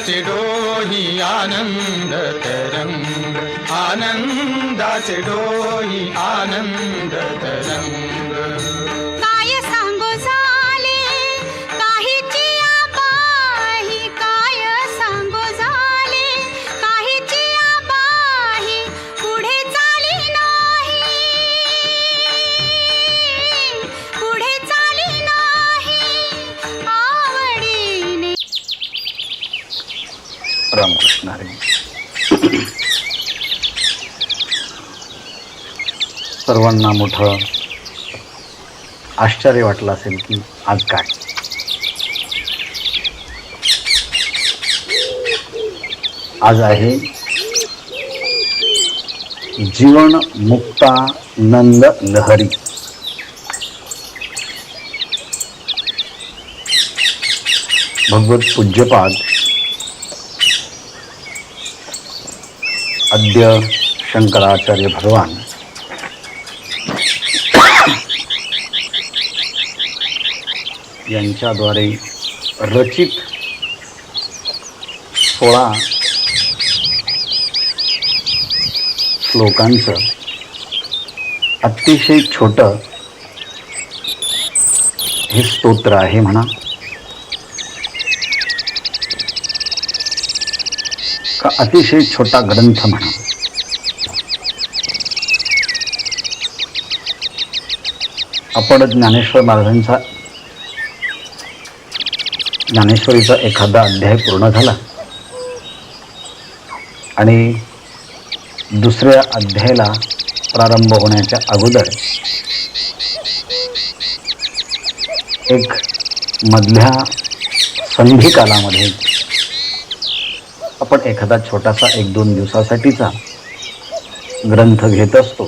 आनंदाचे डोही आनंद तरंग, आनंदाचे डोही आनंद तरंग. काय सांगू झाले काहीची आबाही, काय सांगू झाले काहीची आबाही, पुढे चाली नाही, पुढे चाली नाही आवडीने. रामकृष्ण हरी. सर्वांना मोठं आश्चर्य वाटलं असेल की आज काय. आज आहे जीवन मुक्तानंद लहरी. भगवत पूज्यपाद आद्य शंकराचार्य भगवान यांच्याद्वारे रचित 16 श्लोकांचं अतिशय छोटं हे स्तोत्र आहे म्हणा, का अतिशय छोटा ग्रंथ म्हणा. आपण ज्ञानेश्वरीचा एखादा अध्याय पूर्ण झाला आणि दुसऱ्या अध्यायाला प्रारंभ होण्याच्या अगोदर एक मधल्या संधिकालामध्ये आपण एखादा छोटासा 1-2 दिवसासाठीचा ग्रंथ घेत असतो.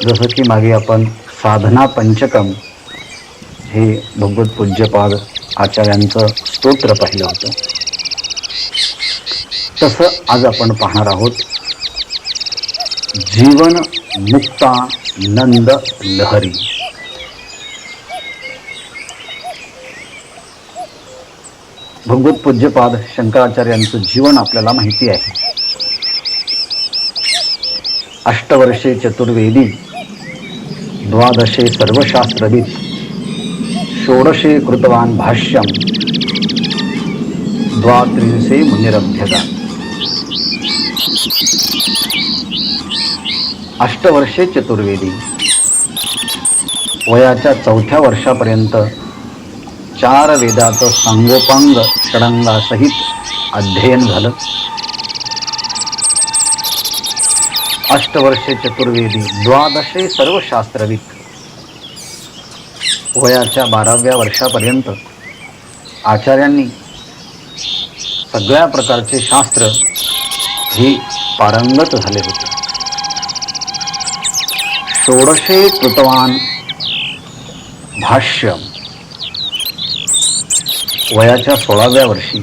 जसं की मागे आपण साधना पंचकम हे भगवत पूज्यपाद आचार्यांचं स्तोत्र पाहिलं होतं, तसं आज आपण पाहणार आहोत जीवन मुक्तानंद लहरी. भगवत पूज्यपाद शंकराचार्यांचं जीवन आपल्याला माहिती आहे. 8 वर्षे चतुर्वेदी, 12 सर्वशास्त्रविद, 16 कृतवान भाष्यम, 32 मुनिरभ्यगा. 8 वर्षे चतुर्वेदी, वयाच्या 4थ्या वर्षापर्यंत 4 वेदाचं सांगोपांग षडंगासहित अध्ययन झालं. 8 वर्षे चतुर्वेदी, 12 सर्वशास्त्रविद, वयाच्या 12व्या वर्षापर्यंत आचार्यांनी सगळ्या प्रकारचे शास्त्र ही पारंगत झाले होते. 16 कृतवान भाष्य, वयाच्या 16व्या वर्षी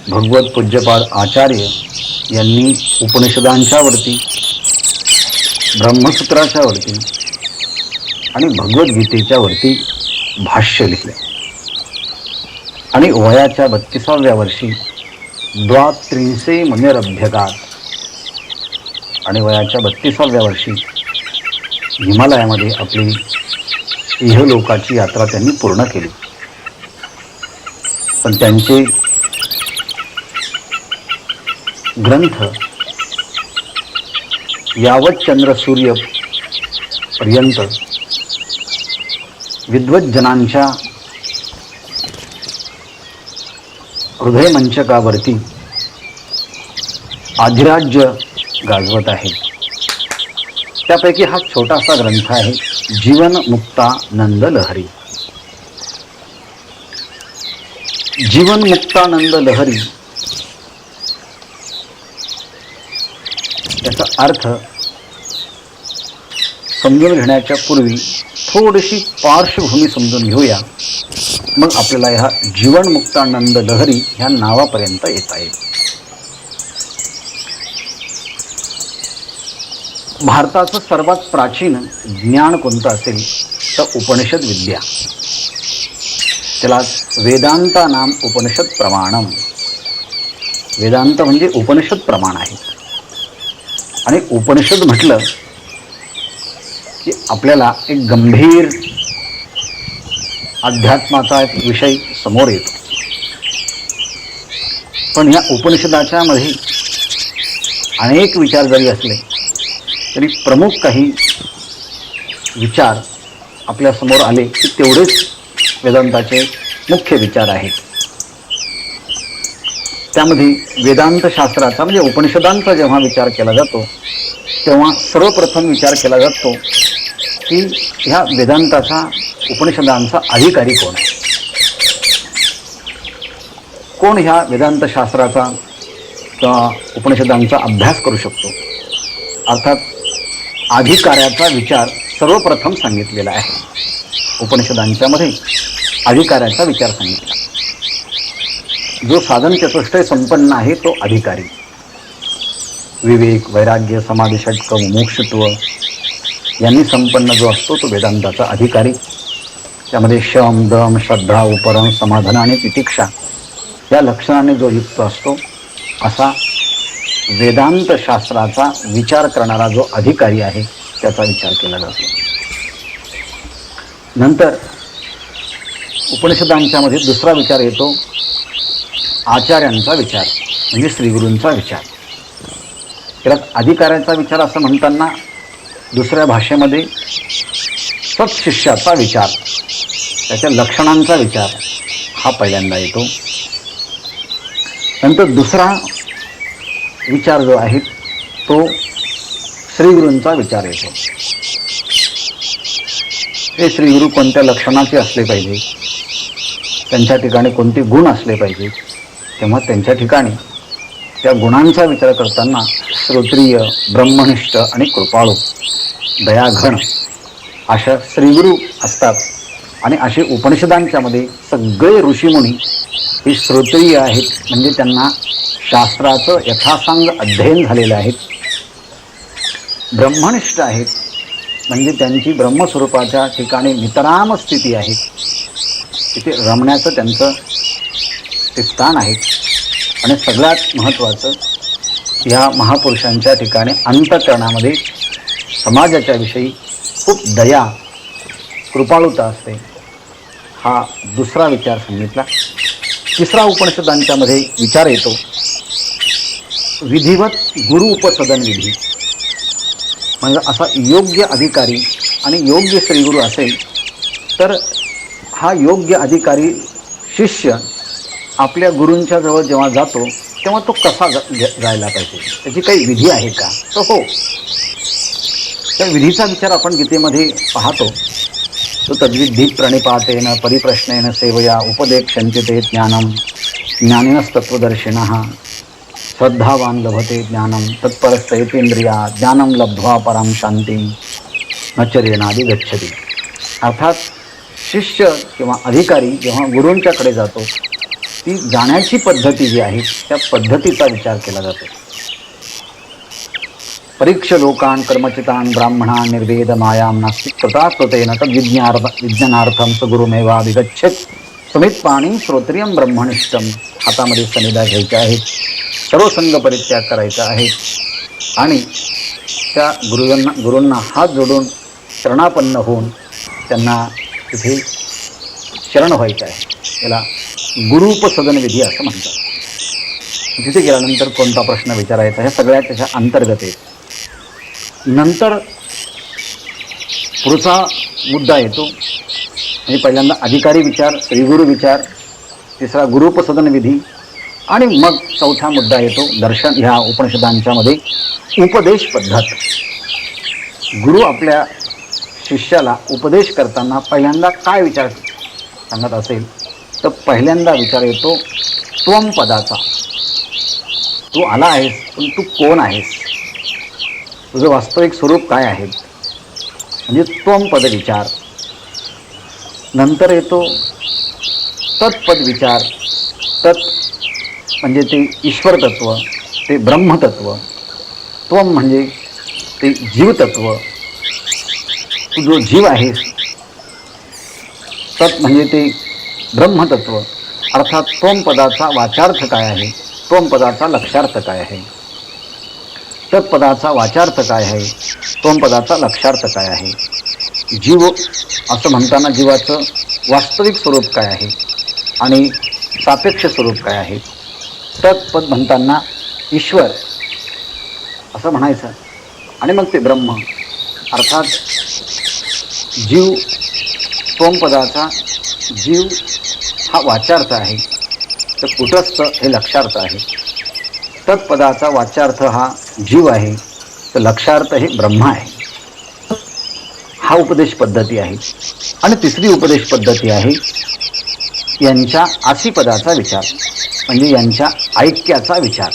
भगवत पूज्यपाद आचार्य यांनी उपनिषदांच्या वरती, ब्रह्मसूत्राच्या वरती आणि भगवद्गीतेच्या वरती भाष्य लिहिले. आणि वयाच्या 32व्या वर्षी 32 मुनिरभ्यगात, आणि वयाच्या 32व्या वर्षी हिमालयामध्ये आपली इहलोकाची यात्रा त्यांनी पूर्ण केली. पण त्यांचे ग्रंथ यावत चंद्र सूर्य पर्यंत विद्वज्जनांच्या हृदयमंचकावरती अधिराज्य गाजवत आहे. त्यापैकी हा छोटासा ग्रंथ आहे जीवन मुक्तानंद लहरी. जीवन मुक्तानंद लहरी याचा अर्थ समजून घेण्याच्या पूर्वी थोडीशी पार्श्वभूमी समजून घेऊया, मग आपल्याला ह्या जीवन मुक्तानंद लहरी ह्या नावापर्यंत येता येईल. भारताचं सर्वात प्राचीन ज्ञान कोणतं असेल तर उपनिषद विद्या. त्याला वेदांता नाम उपनिषद प्रमाणम वेदांत म्हणजे उपनिषद प्रमाण आहे. आणि उपनिषद म्हटलं की आपल्याला एक गंभीर अध्यात्माचा एक विषय समोर येतो. पण या उपनिषदाच्या मध्ये अनेक विचार जरी असले तरी प्रमुख काही विचार आपल्या समोर आले की तेवढेच वेदांताचे मुख्य विचार आहेत. त्यामध्ये वेदांत शास्त्राचा म्हणजे उपनिषदांचा जेव्हा विचार केला जातो तेव्हा सर्वप्रथम विचार केला जातो की ह्या वेदांताचा उपनिषदांचा अधिकारी कोण आहे. कोण ह्या वेदांत शास्त्राचा किंवा उपनिषदांचा अभ्यास करू शकतो. अर्थात अधिकाऱ्याचा विचार सर्वप्रथम सांगितलेला आहे. उपनिषदांच्या मध्ये अधिकाऱ्याचा विचार सांगितला. जो साधन चतुष्टय संपन्न आहे तो अधिकारी. विवेक, वैराग्य, समाधी, षटक, मोक्षत्व यांनी संपन्न जो असतो तो वेदांताचा अधिकारी. त्यामध्ये शम, दम, श्रद्धा, उपरम, समाधान आणि तितिक्षा या लक्षणाने जो युक्त असतो असा वेदांत शास्त्राचा विचार करणारा जो अधिकारी आहे त्याचा विचार केला जातो. नंतर उपनिषदांच्या मध्ये दुसरा विचार येतो आचार्यांचा विचार म्हणजे श्रीगुरूंचा विचार. त्याला अधिकाऱ्याचा विचार असं म्हणताना दुसऱ्या भाषेमध्ये सत्शिष्याचा विचार, त्याच्या लक्षणांचा विचार हा पहिल्यांदा येतो. नंतर दुसरा विचार जो आहे तो श्रीगुरूंचा विचार येतो. हे श्रीगुरू कोणत्या लक्षणाचे असले पाहिजे, त्यांच्या ठिकाणी कोणते गुण असले पाहिजे. तेव्हा त्यांच्या ठिकाणी त्या गुणांचा विचार करताना श्रोत्रिय, ब्रह्मनिष्ठ आणि कृपाळू, दयाघन अशा श्रीगुरू असतात. आणि असे उपनिषदांच्या मध्ये सगळे ऋषीमुनी हे श्रोत्रिय आहेत म्हणजे त्यांना शास्त्राचं यथासांग अध्ययन झालेलं आहे. ब्रह्मनिष्ठ आहेत म्हणजे त्यांची ब्रह्मस्वरूपाच्या ठिकाणी नितराम स्थिती आहे. तिथे रमण्याचं त्यांचं ते स्थान आहे. आणि सगळ्यात महत्त्वाचं ह्या महापुरुषांच्या ठिकाणी अंतःकरणामध्ये समाजाच्या विषयी खूप दया, कृपाळुता असते. हा दुसरा विचार सांगितला. तिसरा उपनिषदांच्या मध्ये विचार येतो विधिवत गुरु उपसदन विधी. म्हणजे असा योग्य अधिकारी आणि योग्य श्रीगुरू असेल तर हा योग्य अधिकारी शिष्य आपल्या गुरूंच्या जवळ जेव्हा जातो तेव्हा तो कसा जायला पाहिजे, त्याची काही विधी आहे का. तर हो, त्या विधीचा विचार आपण गीतेमध्ये पाहतो. तो तद्विधी प्रणिपातेन परिप्रश्नेन सेवया उपदेक्षन्ते ज्ञानम ज्ञानिनस्तत्वदर्शिनः श्रद्धावान लभते ज्ञानम तत्परस्तेंद्रिया ज्ञानम लब्ध्वा पराम शांती नचरेनादि गच्छति. अर्थात शिष्य किंवा अधिकारी जेव्हा गुरूंच्याकडे जातो ती जाण्याची पद्धती जी आहे त्या पद्धतीचा विचार केला जातो. परीक्ष लोकान कर्मचितान ब्राह्मणा निर्वेद मायाम नास्तिक कृतात्वतेन विज्ञानार्थम स गुरुमेवा विगच्छेत समित पाणी श्रोत्रियम ब्रह्मनिष्ठम. हातामध्ये सनिधा घ्यायच्या आहेत, सर्वसंग परित्याग करायचा आहे आणि त्या गुरूंना हात जोडून शरणापन्न होऊन त्यांना तिथे शरण व्हायचं आहे. याला गुरुपसदन विधी असं म्हणतात. तिथे गेल्यानंतर कोणता प्रश्न विचारायचा हे सगळ्या त्याच्या अंतर्गत आहे. नंतर पुढचा मुद्दा येतो म्हणजे पहिल्यांदा अधिकारी विचार, श्रीगुरु विचार, तिसरा गुरुपसदन विधी आणि मग चौथा मुद्दा येतो दर्शन. ह्या उपनिषदांच्या मध्ये उपदेश पद्धत. गुरु आपल्या शिष्याला उपदेश करताना पहिल्यांदा काय विचार सांगत असेल तर पहिल्यांदा विचार येतो त्वम पदाचा. तू आला आहेस पण तू कोण आहेस, तुझं वास्तविक स्वरूप काय आहे म्हणजे त्वम पद विचार. नंतर येतो तत्पद विचार. तत् म्हणजे ते ईश्वर तत्व, ते ब्रह्मतत्व. त्वम म्हणजे ते जीवतत्व, तू जो जीव आहेस. तत् म्हणजे ते ब्रह्मतत्व. अर्थात त्वम पदाचा वाचार्थ काय आहे त्वम पदाचा लक्षार्थ काय आहे, तत्पदाचा वाचार्थ काय आहे, त्वम पदाचा लक्षार्थ काय आहे, जीव असं म्हणताना जीवाचं वास्तविक स्वरूप काय आहे आणि सापेक्ष स्वरूप काय आहे, तत्पद म्हणताना ईश्वर असं म्हणायचं आणि मग ते ब्रह्म अर्थात जीव, त्वम पदाचा जीव हा वाचार्थ आहे, तर कुटस्थ हे लक्षार्थ आहे, तत्पदाचा वाच्यार्थ हा जीव आहे, तर लक्षार्थ हे ब्रह्म आहे. हा उपदेश पद्धती आहे. आणि तिसरी उपदेश पद्धती आहे यांच्या आसीपदाचा विचार, म्हणजे यांच्या ऐक्याचा विचार.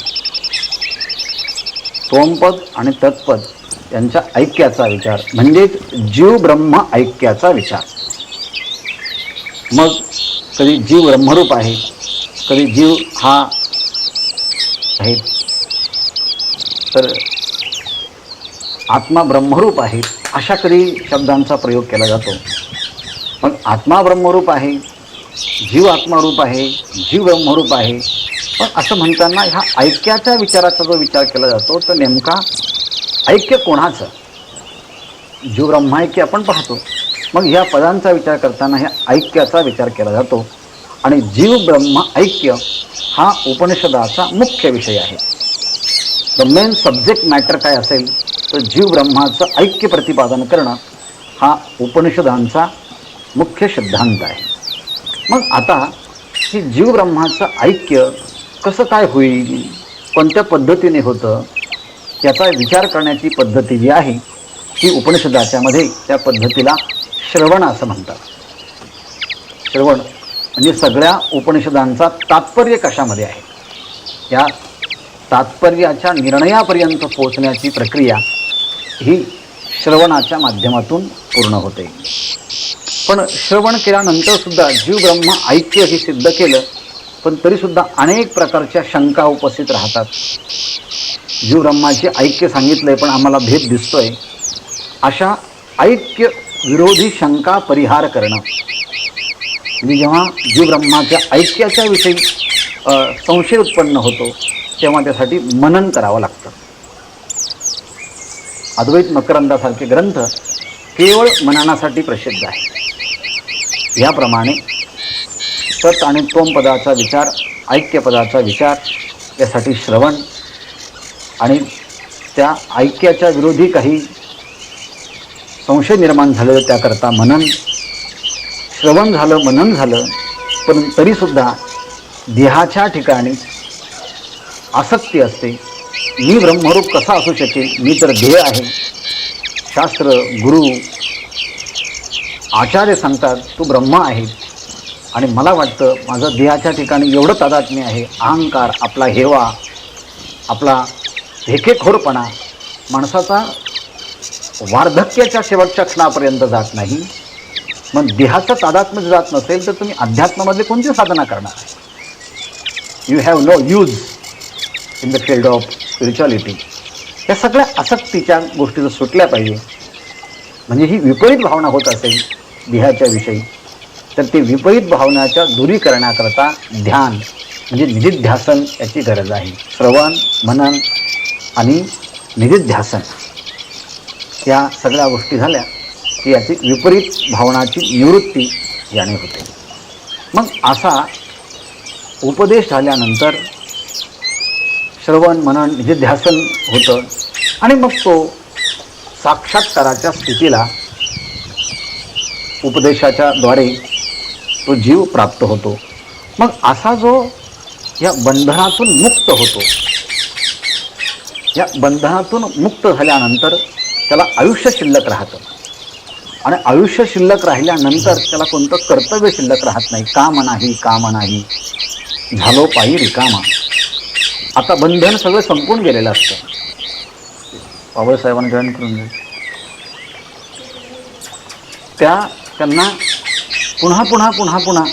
त्वमपद आणि तत्पद यांच्या ऐक्याचा विचार म्हणजेच जीव ब्रह्म ऐक्याचा विचार. मग कधी जीव ब्रह्मरूप आहे, कधी जीव हा आहे, तर आत्मा ब्रह्मरूप आहे अशा कधी शब्दांचा प्रयोग केला जातो. मग आत्मा ब्रह्मरूप आहे, जीव आत्मारूप आहे, जीव ब्रह्मरूप आहे, पण असं म्हणताना ह्या ऐक्याच्या विचाराचा जो विचार केला जातो तर नेमका ऐक्य कोणाचं? जीव ब्रह्मैक्य आपण पाहतो, मग ह्या पदांचा विचार करताना ह्या ऐक्याचा विचार केला जातो. आणि जीव ब्रह्म ऐक्य हा उपनिषदाचा मुख्य विषय आहे. द मेन सब्जेक्ट मॅटर काय असेल तर जीव ब्रह्माचं ऐक्य प्रतिपादन करणं हा उपनिषदांचा मुख्य सिद्धांत आहे. मग आता ही जीव ब्रह्माचं ऐक्य कसं काय होईल, कोणत्या पद्धतीने होतं, याचा विचार करण्याची पद्धती जी आहे ती उपनिषदाच्यामध्ये त्या पद्धतीला श्रवण असं म्हणतात. श्रवण म्हणजे सगळ्या उपनिषदांचा तात्पर्य कशामध्ये आहे, या तात्पर्याच्या निर्णयापर्यंत पोहोचण्याची प्रक्रिया ही श्रवणाच्या माध्यमातून पूर्ण होते. पण श्रवण केल्यानंतर सुद्धा जीव ब्रह्म ऐक्य हे सिद्ध केलं, पण तरीसुद्धा अनेक प्रकारच्या शंका उपस्थित राहतात. जीव ब्रह्माचे ऐक्य सांगितलंय पण आम्हाला भेद दिसतोय, अशा ऐक्य विरोधी शंका परिहार करणं म्हणजे जेव्हा जीव ब्रह्माच्या ऐक्याच्या विषयी संशय उत्पन्न होतो तेव्हा त्यासाठी मनन करावं लागतं. अद्वैत मकरंदासारखे ग्रंथ केवळ मननासाठी प्रसिद्ध आहे. याप्रमाणे तत् आणि त्वम पदाचा विचार, ऐक्यपदाचा विचार यासाठी श्रवण आणि त्या ऐक्याच्या विरोधी काही संशय निर्माण झाले त्याकरता मनन. श्रवण झालं, मनन झालं, पण तरीसुद्धा देहाच्या ठिकाणी आसक्ती असते. मी ब्रह्मरूप कसा असू शकेल, मी तर देह आहे. शास्त्र, गुरु, आचार्य सांगतात तू ब्रह्म आहे आणि मला वाटतं माझं देहाच्या ठिकाणी एवढं तादात्म्य आहे. अहंकार, आपला हेवा, आपला हेकेखोरपणा माणसाचा वार्धक्याच्या शेवटच्या क्षणापर्यंत जात नाही. मग देहाचं तादात्म्य जात नसेल तर तुम्ही अध्यात्मामध्ये कोणती साधना करणार? You have no use in the field of spirituality. या सगळ्या आसक्तीच्या गोष्टी जर सुटल्या पाहिजे, म्हणजे ही विपरीत भावना होत असेल देहाच्या विषयी, तर ते विपरीत भावनाच्या दूरीकरणाकरता ध्यान म्हणजे निधिध्यासन याची गरज आहे. श्रवण, मनन आणि निधिध्यासन या सगळ्या गोष्टी झाल्या की याची विपरीत भावनाची निवृत्ती याने होते. मग असा उपदेश झाल्यानंतर श्रवण, मनन, निधिध्यासन होतं आणि मग तो साक्षात्काराच्या स्थितीला उपदेशाच्या द्वारे तो जीव प्राप्त होतो. मग असा जो या बंधनातून मुक्त होतो, या बंधनातून मुक्त झाल्यानंतर त्याला आयुष्य शिल्लक राहतं आणि आयुष्य शिल्लक राहिल्यानंतर त्याला कोणतं कर्तव्य शिल्लक राहत नाही. काम नाही, काम नाही, झालो पायी रिकामा. आता बंधन सगळं संपून गेलेलं असतं. बाबासाहेबांनी ग्रहण करून घ्या. त्यांना पुन्हा पुन्हा पुन्हा पुन्हा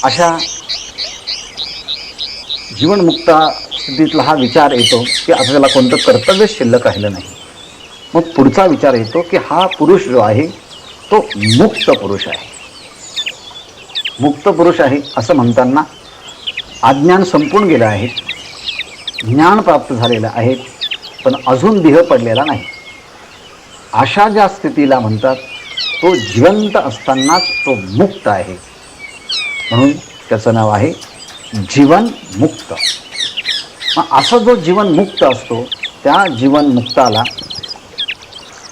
अशा जीवनमुक्ता स्थितीतला हा विचार येतो की आता त्याला कोणतं कर्तव्य शिल्लक राहिलं नाही. मग पुढचा विचार येतो की हा पुरुष जो आहे तो मुक्त पुरुष आहे. मुक्त पुरुष आहे असं म्हणताना अज्ञान संपून गेलं आहे, ज्ञान प्राप्त झालेलं आहे, पण अजून देह पडलेला नाही. अशा ज्या स्थितीला म्हणतात तो जिवंत असतानाच तो मुक्त आहे, म्हणून त्याचं नाव आहे जीवन मुक्त. मग असा जो जीवन मुक्त असतो त्या जीवन मुक्ताला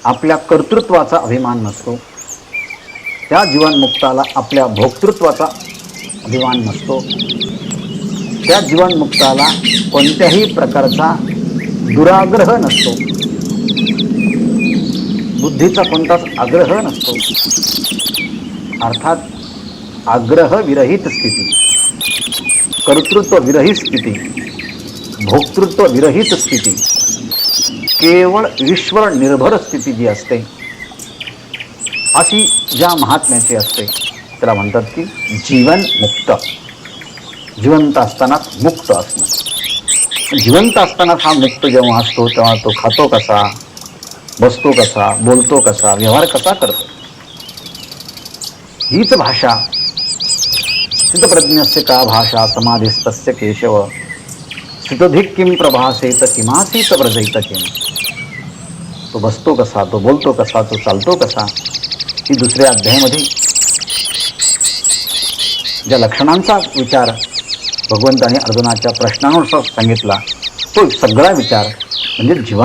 आपल्या कर्तृत्वाचा अभिमान नसतो, त्या जीवनमुक्ताला आपल्या भोक्तृत्वाचा अभिमान नसतो, त्या जीवनमुक्ताला कोणत्याही प्रकारचा दुराग्रह नसतो, बुद्धीचा कोणताच आग्रह नसतो. अर्थात आग्रह विरहित स्थिती, कर्तृत्व विरहित स्थिती, भोक्तृत्व विरहित स्थिती, केवळ ईश्वर निर्भर स्थिती जी असते, अशी ज्या महात्म्याची असते त्याला म्हणतात की जीवन मुक्त. जिवंत असताना मुक्त असणं. जिवंत असताना हा मुक्त जेव्हा असतो तेव्हा तो खातो कसा, बसतो कसा, बोलतो कसा, व्यवहार कसा करतो, हीच भाषा. स्थितप्रज्ञस्य का भाषा समाधिस्तस्य केशव, स्थितधिक किम प्रभासेत किमासीत व्रजैत किम. तो बसतो कसा, तो बोलतो कसा, तो चालतो कसा, ही दुसऱ्या अध्यायामध्ये ज्या लक्षणांचा विचार भगवंताने अर्जुनाच्या प्रश्नानुसार सांगितला तो सगळा विचार म्हणजे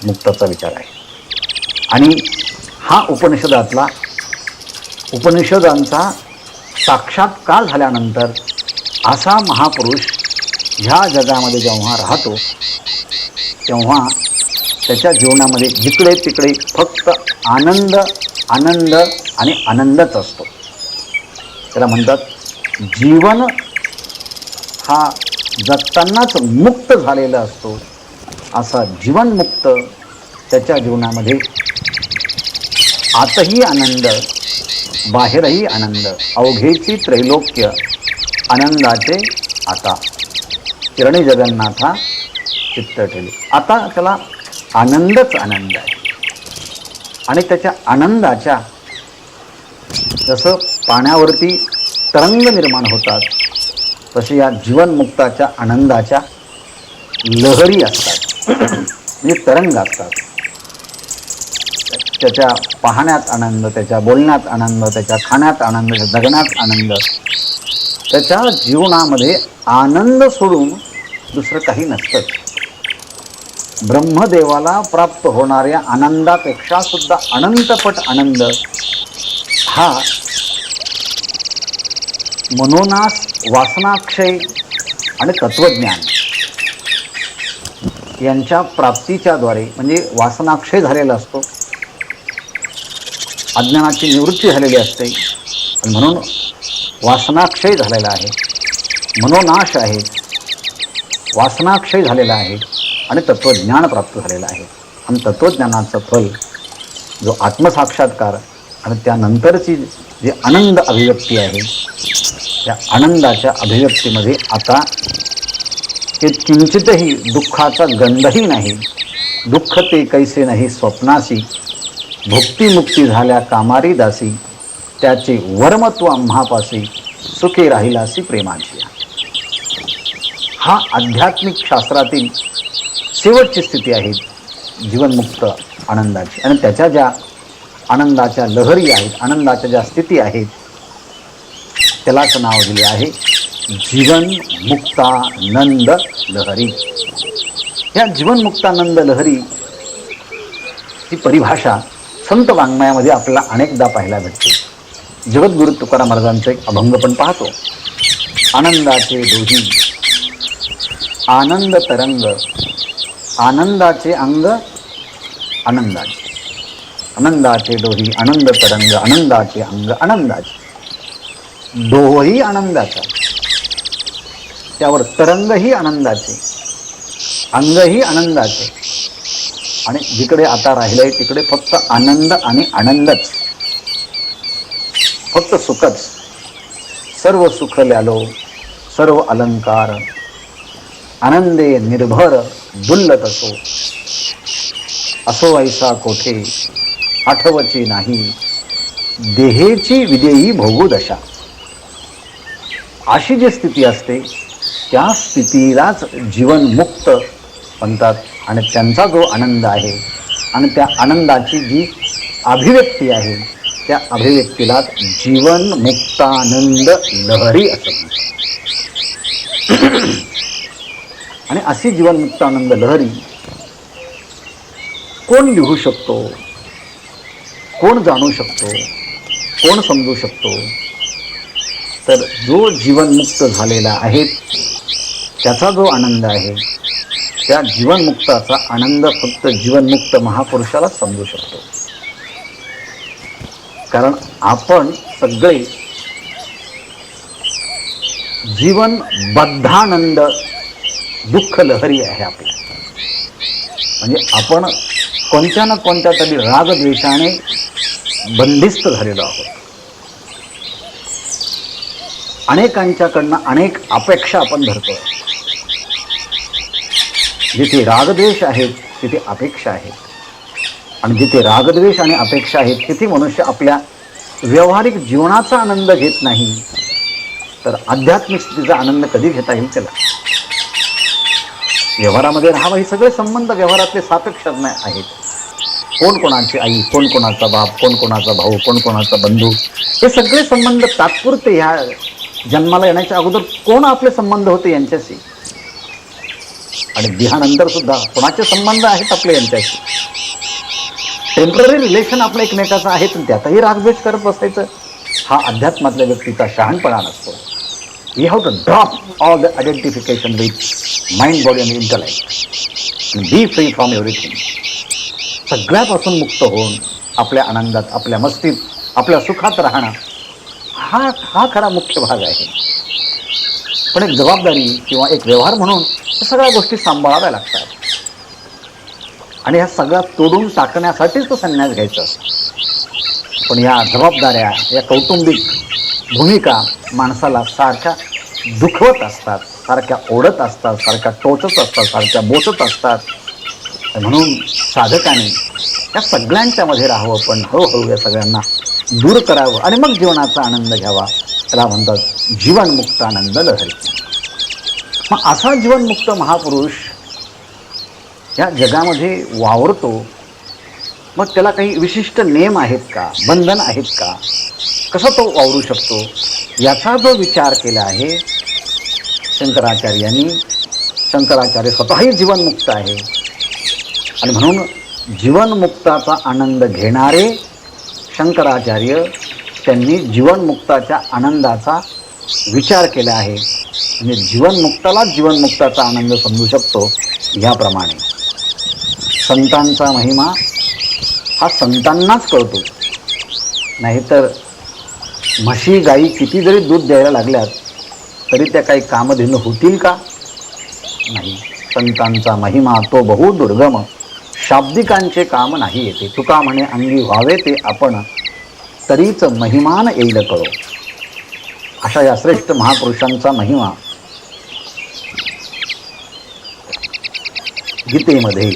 मुक्ताचा विचार आहे. आणि हा उपनिषदांचा साक्षात्कार झाल्यानंतर असा महापुरुष ह्या जगामध्ये जेव्हा राहतो तेव्हा त्याच्या जीवनामध्ये जिकडे तिकडे फक्त आनंद आनंद आणि आनंदच असतो. त्याला म्हणतात जीवन हा जगतानाच मुक्त झालेला असतो. असा जीवनमुक्त त्याच्या जीवनामध्ये आतही आनंद, बाहेरही आनंद, अवघेची त्रैलोक्य आनंदाचे आता. किरणे जगन्नाथा चित्त ठेवले. आता त्याला आनंदच आनंद आहे. आणि त्याच्या आनंदाच्या जसं पाण्यावरती तरंग निर्माण होतात तसे या जीवनमुक्ताच्या आनंदाच्या लहरी असतात, म्हणजे तरंग असतात. त्याच्या पाहण्यात आनंद, त्याच्या बोलण्यात आनंद, त्याच्या खाण्यात आनंद, जगण्यात आनंद. त्याच्या जीवनामध्ये आनंद सोडून दुसरं काही नसतं. ब्रह्मदेवाला प्राप्त होणाऱ्या आनंदापेक्षा सुद्धा अनंतपट आनंद हा मनोनाश, वासनाक्षय आणि तत्वज्ञान यांच्या प्राप्तीच्या द्वारे, म्हणजे वासनाक्षय झालेला असतो, अज्ञानाची निवृत्ती झालेली असते आणि म्हणून वासनाक्षय झालेला आहे, मनोनाश आहे, वासनाक्षय झालेला आहे आणि तत्वज्ञान प्राप्त झालेलं आहे. आणि तत्वज्ञानाचं फल जो आत्मसाक्षात्कार आणि त्यानंतरची जी आनंद अभिव्यक्ती आहे त्या आनंदाच्या अभिव्यक्तीमध्ये आता ते किंचितही दुःखाचा गंधही नाही. दुःख ते कैसे नाही स्वप्नासी, भुक्तिमुक्ती झाल्या कामारी दासी, त्याचे वर्मत्व आम्हापासी, सुखे राहिलासी प्रेमाची. हा आध्यात्मिक शास्त्रातील शेवटची स्थिती आहे जीवनमुक्त आनंदाची. आणि त्याच्या ज्या आनंदाच्या लहरी आहेत, आनंदाच्या ज्या स्थिती आहेत त्यालाच नाव दिले आहे जीवनमुक्तानंद लहरी. या जीवनमुक्तानंद लहरी ही परिभाषा संत वाङ्मयामध्ये आपल्याला अनेकदा पाहायला भेटते. जगद्गुरु तुकाराम महाराजांचं एक अभंग पण पाहतो. आनंदाचे दोही आनंद तरंग, आनंदाचे अंग आनंदाचे, आनंदाचे दोही आनंद तरंग, आनंदाचे अंग आनंदाचे. दोही आनंदाचा, त्यावर तरंगही आनंदाचे, अंगही आनंदाचे. आणि जिकडे आता राहिलंय तिकडे फक्त आनंद आणि आनंदच, फक्त सुखच. सर्व सुख ल्यालो सर्व अलंकार, आनंदे निर्भर दुल्लत असो. असो ऐसा कोठे आठवची नाही, देहेची विदेयी भोगू दशा. अशी जी स्थिती असते त्या स्थितीलाच जीवनमुक्त म्हणतात. आणि त्यांचा जो आनंद आहे आणि त्या आनंदाची जी अभिव्यक्ती आहे त्या अभिव्यक्तीला जीवनमुक्तानंद लहरी असं म्हणतात. आणि अशी जीवनमुक्तानंद लहरी कोण लिहू शकतो, कोण जाणू शकतो, कोण समजू शकतो? तर जो जीवनमुक्त झालेला आहे त्याचा जो आनंद आहे त्या जीवनमुक्ताचा आनंद फक्त जीवनमुक्त महापुरुषालाच समजू शकतो. कारण आपण सगळे जीवनबद्धानंद दुःख लहरी आहे आपल्या. म्हणजे आपण कोणत्या ना कोणत्या तरी रागद्वेषाने बंदिस्त झालेलो आहोत. अनेकांच्याकडनं अनेक अपेक्षा आपण धरतो. जिथे रागद्वेष आहेत तिथे अपेक्षा आहेत. आणि जिथे रागद्वेष आणि अपेक्षा आहेत तिथे मनुष्य आपल्या व्यावहारिक जीवनाचा आनंद घेत नाही, तर आध्यात्मिक स्थितीचा आनंद कधी घेता येईल त्याला? व्यवहारामध्ये राहावं हे सगळे संबंध व्यवहारातले सापेक्ष आहेत. कोण कोणाची आई, कोण कोणाचा बाप, कोण कोणाचा भाऊ, कोण कोणाचा बंधू, हे सगळे संबंध तात्पुरते. ह्या जन्माला येण्याच्या अगोदर कोण आपले संबंध होते यांच्याशी, आणि देहानंतर सुद्धा कोणाचे संबंध आहेत आपले यांच्याशी. टेम्पररी रिलेशन आपलं एकमेकाचं आहे, पण त्यातही रागद्वेष करत बसायचं हा अध्यात्मातल्या व्यक्तीचा शहाणपणा नसतो. We have to drop all the identification with mind, body आणि intellect and be free from everything. सगळ्यापासून मुक्त होऊन आपल्या आनंदात, आपल्या मस्तीत, आपल्या सुखात राहणं हा खरा मुख्य भाग आहे. पण एक जबाबदारी किंवा एक व्यवहार म्हणून सगळ्या गोष्टी सांभाळाव्या लागतात. आणि ह्या सगळ्या तोडून टाकण्यासाठीच तो संन्यास घ्यायचा असतो. पण या जबाबदाऱ्या, या कौटुंबिक भूमिका माणसाला सारख्या दुखवत असतात, सारख्या ओढत असतात, सारख्या टोचत असतात, सारख्या बोचत असतात. म्हणून साधकाने या सगळ्यांच्या मध्ये राहावं, पण हळूहळू या सगळ्यांना दूर करावं आणि मग जीवनाचा आनंद घ्यावा. त्याला म्हणतात जीवनमुक्त आनंद लहरी. मग असा जीवनमुक्त महापुरुष या जगामध्ये वावरतो. मग त्याला काही विशिष्ट नियम आहेत का, बंधन आहेत का, कसा तो वावरू शकतो, याचा जो विचार केला आहे शंकराचार्यांनी. शंकराचार्य स्वतःही जीवनमुक्त आहे आणि म्हणून जीवनमुक्ताचा आनंद घेणारे शंकराचार्य त्यांनी जीवनमुक्ताच्या आनंदाचा विचार केला आहे. म्हणजे जीवनमुक्ताला जीवनमुक्ताचा आनंद समजू शकतो. याप्रमाणे संतांचा महिमा हा संतांनाच कळतो. नाहीतर म्हशी गाई किती जरी दूध द्यायला लागल्यात तरी त्या काही कामधेनू होतील का? नाही. संतांचा महिमा तो बहु दुर्गम, शाब्दिकांचे काम नाही येते. तुका म्हणे अंगी व्हावे ते आपण, तरीच महिमान येईल कळो. अशा या श्रेष्ठ महापुरुषांचा महिमा गीतेमध्ये,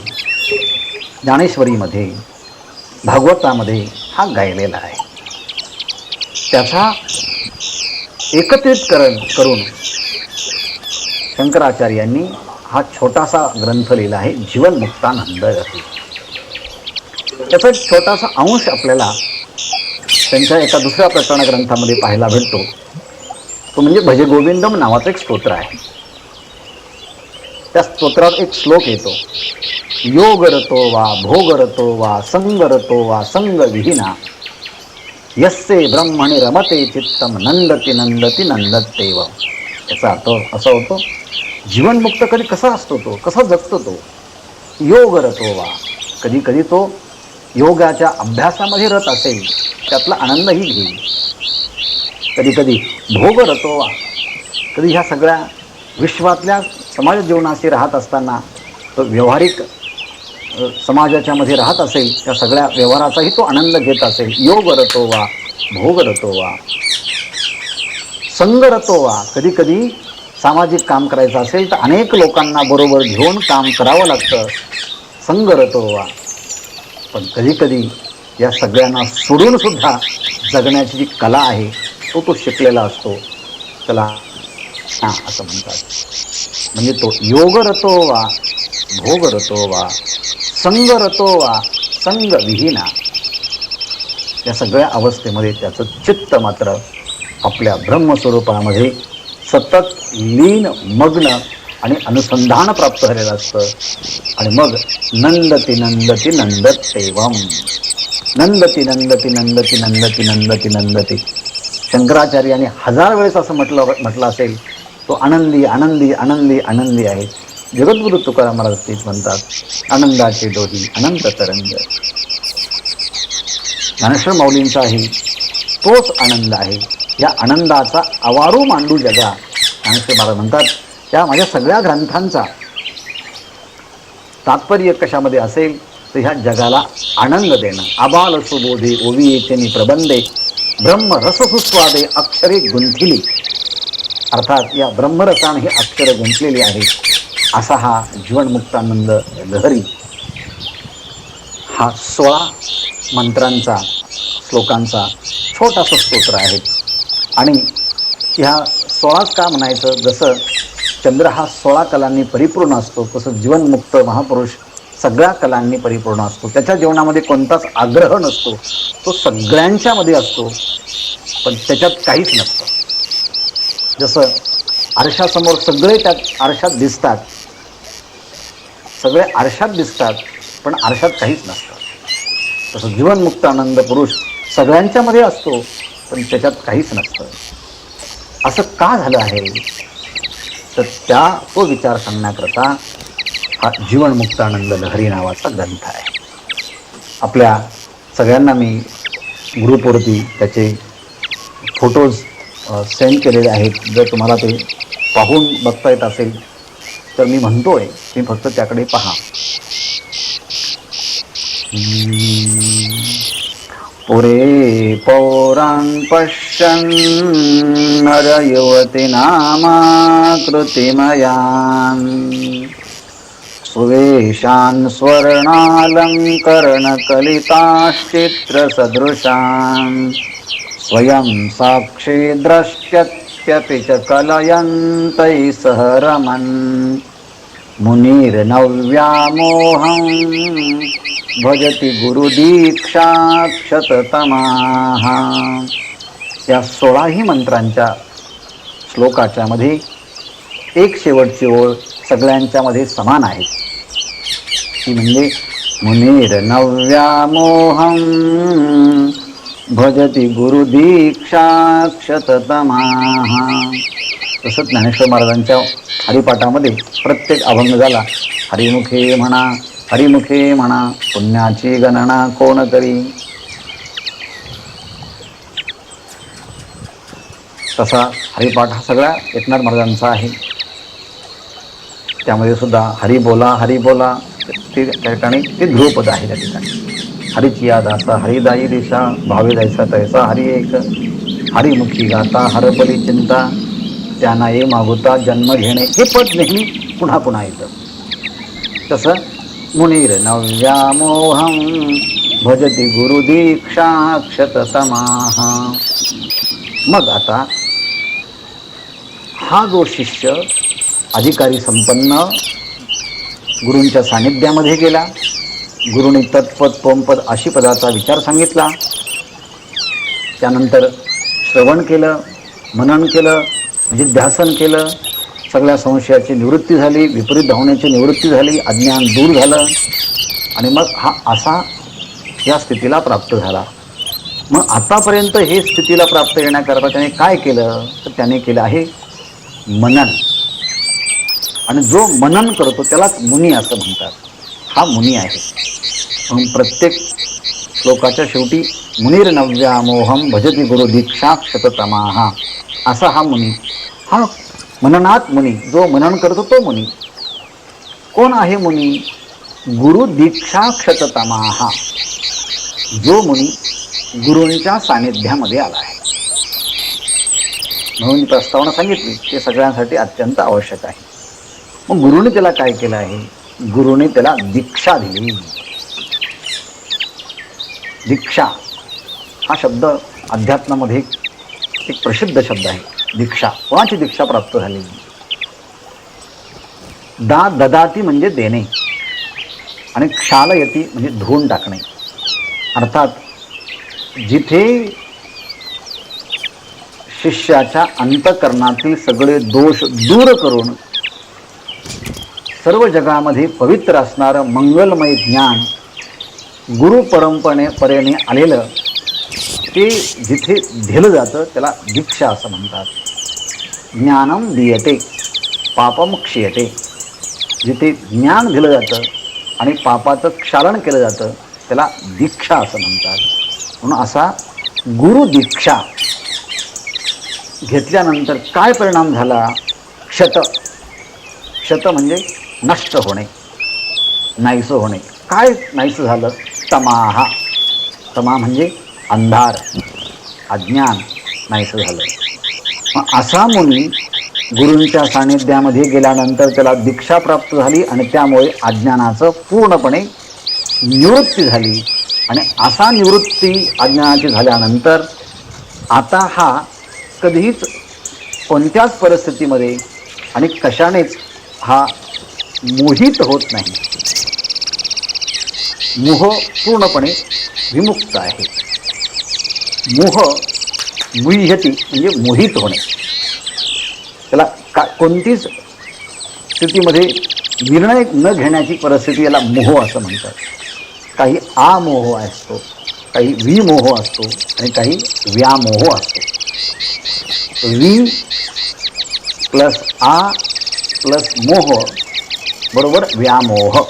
ज्ञानेश्वरीमध्ये, भागवतामध्ये हा गायलेला आहे. त्याचा एकत्रितकरण करून शंकराचार्यांनी हा छोटासा ग्रंथ लिहिला आहे जीवनमुक्तानंद. त्याचा एक छोटासा अंश आपल्याला त्यांच्या एका दुसऱ्या प्रकरण ग्रंथामध्ये पाहायला भेटतो. तो म्हणजे भजे गोविंदम नावाचं एक स्तोत्र आहे. त्या स्तोत्रात एक श्लोक येतो, योग रतो वा भोग रतो वा संग रतो वा संग विहीना, यस्से ब्रह्मणे रमते चित्तम नंदती नंदती नंदतेव. याचा अर्थ असा होतो, जीवनमुक्त कधी कसा असतो, तो कसा जगतो, तो योग रतो वा, कधी कधी तो योगाच्या अभ्यासामध्ये रत असेल, त्यातला आनंदही घेईल. कधी कधी भोग रतो वा, कधी ह्या सगळ्या विश्वातल्या समाज जीवनाशी राहत असताना तो व्यावहारिक समाजाच्या मध्ये राहत असेल, त्या सगळ्या व्यवहाराचाही तो आनंद घेत असेल. योग रतो वा भोग रतो वा संग रतो वा, कधी कधी सामाजिक काम करायचं असेल तर अनेक लोकांना बरोबर घेऊन काम करावं लागतं, संग रतो वा. पण कधी कधी या सगळ्यांना सोडून सुद्धा जगण्याची जी कला आहे तो शिकलेला असतो. त्याला हा असं म्हणतात. म्हणजे तो योग रतो वा भोग रतो वा संग रतो वा संग विहीना, या सगळ्या अवस्थेमध्ये त्याचं चित्त मात्र आपल्या ब्रह्मस्वरूपामध्ये सतत लीन मग्न आणि अनुसंधान प्राप्त झालेलं असतं. आणि मग नंदती नंदती नंदत तेवम, नंदती नंदती नंदती नंदती नंदती नंदती. शंकराचार्यांनी 1000 वेळेस असं म्हटलं असेल, तो आनंदी आनंदी आनंदी आनंदी आहे. जगद्गुरु तुकाराम महाराज तेच म्हणतात, आनंदाचे डोही अनंत तरंग. ज्ञानेश्वर माऊलींचाही तोच आनंद आहे. या आनंदाचा अवारू मांडू जगा. ज्ञानेश्वर महाराज म्हणतात, त्या माझ्या सगळ्या ग्रंथांचा तात्पर्य कशामध्ये असेल तर ह्या जगाला आनंद देणं. आबाल सुबोधे ओवियेचनी प्रबंधे ब्रह्मरस सुस्वादे अक्षरे गुंथिली. अर्थात या ब्रह्मरसाने ही अक्षर गुंतलेली आहे. असा हा जीवनमुक्तानंद लहरी हा 16 मंत्रांचा श्लोकांचा छोटासा स्तोत्र आहे. आणि ह्या 16च का म्हणायचं, जसं चंद्र हा 16 कलांनी परिपूर्ण असतो तसं जीवनमुक्त महापुरुष सगळ्या कलांनी परिपूर्ण असतो. त्याच्या जीवनामध्ये कोणताच आग्रह नसतो, तो सगळ्यांच्यामध्ये असतो, पण त्याच्यात काहीच नसतं. जसं आरशासमोर सगळे त्यात आरशात दिसतात, सगळे आरशात दिसतात पण आरशात काहीच नसतं. तसं जीवनमुक्तानंद पुरुष सगळ्यांच्यामध्ये असतो पण त्याच्यात काहीच नसतं. असं का झालं आहे तर तो विचार सांगण्याकरता हा जीवनमुक्तानंद लहरी नावाचा ग्रंथ आहे. आपल्या सगळ्यांना मी ग्रुपवरती त्याचे फोटोज सेंड केलेले आहेत. जर तुम्हाला ते पाहून बघता येत असेल तर मी म्हणतोय तुम्ही फक्त त्याकडे पहा. पुरे पौरान् पश्यन् नरयुवती नामाकृतिमयान् सुवेशान् स्वर्णालङ्करणकलिताश्चित्रसदृशान् स्वयं साक्षी द्रष्ट्यत्यपि च कलयन्तैः सह रमन् मुनिर्नव्यामोहं भजति गुरुदीक्षाक्षततमाः. या 16ही मंत्रांच्या श्लोकाच्या मध्ये एक शेवटची ओळ सगळ्यांच्या मध्ये समान आहे. ती म्हणजे मुनिर्नव्यामोहं भजति गुरुदीक्षाक्षततमाः. तसंच ज्ञानेश्वर महाराजांच्या हरिपाठामध्ये प्रत्येक अभंग झाला हरिमुखे म्हणा हरिमुखे म्हणा पुण्याची गणना कोण करी. तसा हरिपाठ हा सगळ्या एकनाथ महाराजांचा आहे. त्यामध्ये सुद्धा हरी बोला ते त्या ठिकाणी ते ध्रुवपद आहे. त्या ठिकाणी हरिची या दासा हरिदायी दिशा भावे जायचा तैसा हरी एक हरिमुखी गाता हरबली चिंता त्यांना ये मागुता जन्म घेणे हे पद नेहमी पुन्हा पुन्हा येतं. तसं मुनिर्नव्यामोहं भजति गुरुदीक्षाक्षततमाः. मग आता हा जो शिष्य अधिकारी संपन्न गुरूंच्या सानिध्यामध्ये गेला, गुरुनी तत्पद पोमपद अशी पदाचा विचार सांगितला, त्यानंतर श्रवण केलं, मनन केलं, जिध्यासन केलं, सगळ्या संशयाची निवृत्ती झाली, विपरीत भावनेची निवृत्ती झाली, अज्ञान दूर झालं आणि मग हा असा या स्थितीला प्राप्त झाला. मग आतापर्यंत हे स्थितीला प्राप्त येण्याकरता त्याने काय केलं तर त्याने केलं आहे मनन. आणि जो मनन करतो त्यालाच मुनी असं म्हणतात. हा मुनी आहे. म्हणून प्रत्येक श्लोकाच्या शेवटी मुनिर्नव्यामोहं भजति गुरुदीक्षाक्षततमाः असा हा मुनी. हा मननात मुनी, जो मनन करतो तो मुनी. कोण आहे मुनी? गुरुदीक्षाक्षततमाः, जो मुनी गुरूंच्या सानिध्यामध्ये आला आहे. म्हणून प्रस्तावना सांगितली ते सगळ्यांसाठी अत्यंत आवश्यक आहे. मग गुरुने त्याला काय केलं आहे? गुरुने त्याला दीक्षा दिली. दीक्षा हा शब्द अध्यात्मामध्ये एक प्रसिद्ध शब्द आहे. दीक्षा, कोणाची दीक्षा प्राप्त झालेली? ददाती म्हणजे देणे, आणि क्षालयती म्हणजे धुवून टाकणे. अर्थात जिथे शिष्याच्या अंतःकरणातील सगळे दोष दूर करून सर्व जगामध्ये पवित्र असणारं मंगलमय ज्ञान गुरु परंपरेने आलेलं ते जिथे दिलं जातं त्याला दीक्षा असं म्हणतात. ज्ञानम दीयते पापम क्षीयते. जिथे ज्ञान दिलं जातं आणि पापाचं क्षालन केलं जातं त्याला दीक्षा असं म्हणतात. म्हणून असा गुरु दीक्षा घेतल्यानंतर काय परिणाम झाला? क्षत म्हणजे नष्ट होणे, नाहीसं होणे. काय नाहीसं झालं? तमाहा. तमा म्हणजे अंधार, अज्ञान नाहीसं झालं. मग असा मुनी गुरूंच्या सानिध्यामध्ये गेल्यानंतर त्याला दीक्षा प्राप्त झाली आणि त्यामुळे अज्ञानाचं पूर्णपणे निवृत्ती झाली. आणि असा निवृत्ती अज्ञानाची झाल्यानंतर आता हा कधीच कोणत्याच परिस्थितीमध्ये आणि कशानेच हा मोहित होत नाही. मोह पूर्णपणे विमुक्त आहे. मोह मुह्यती म्हणजे मोहित होणे. त्याला कोणतीच स्थितीमध्ये निर्णय न घेण्याची परिस्थिती याला मोह असं म्हणतात. काही आमोह असतो, काही विमोह असतो आणि काही व्यामोह असतो. वि प्लस आ प्लस मोह बरोबर व्यामोह.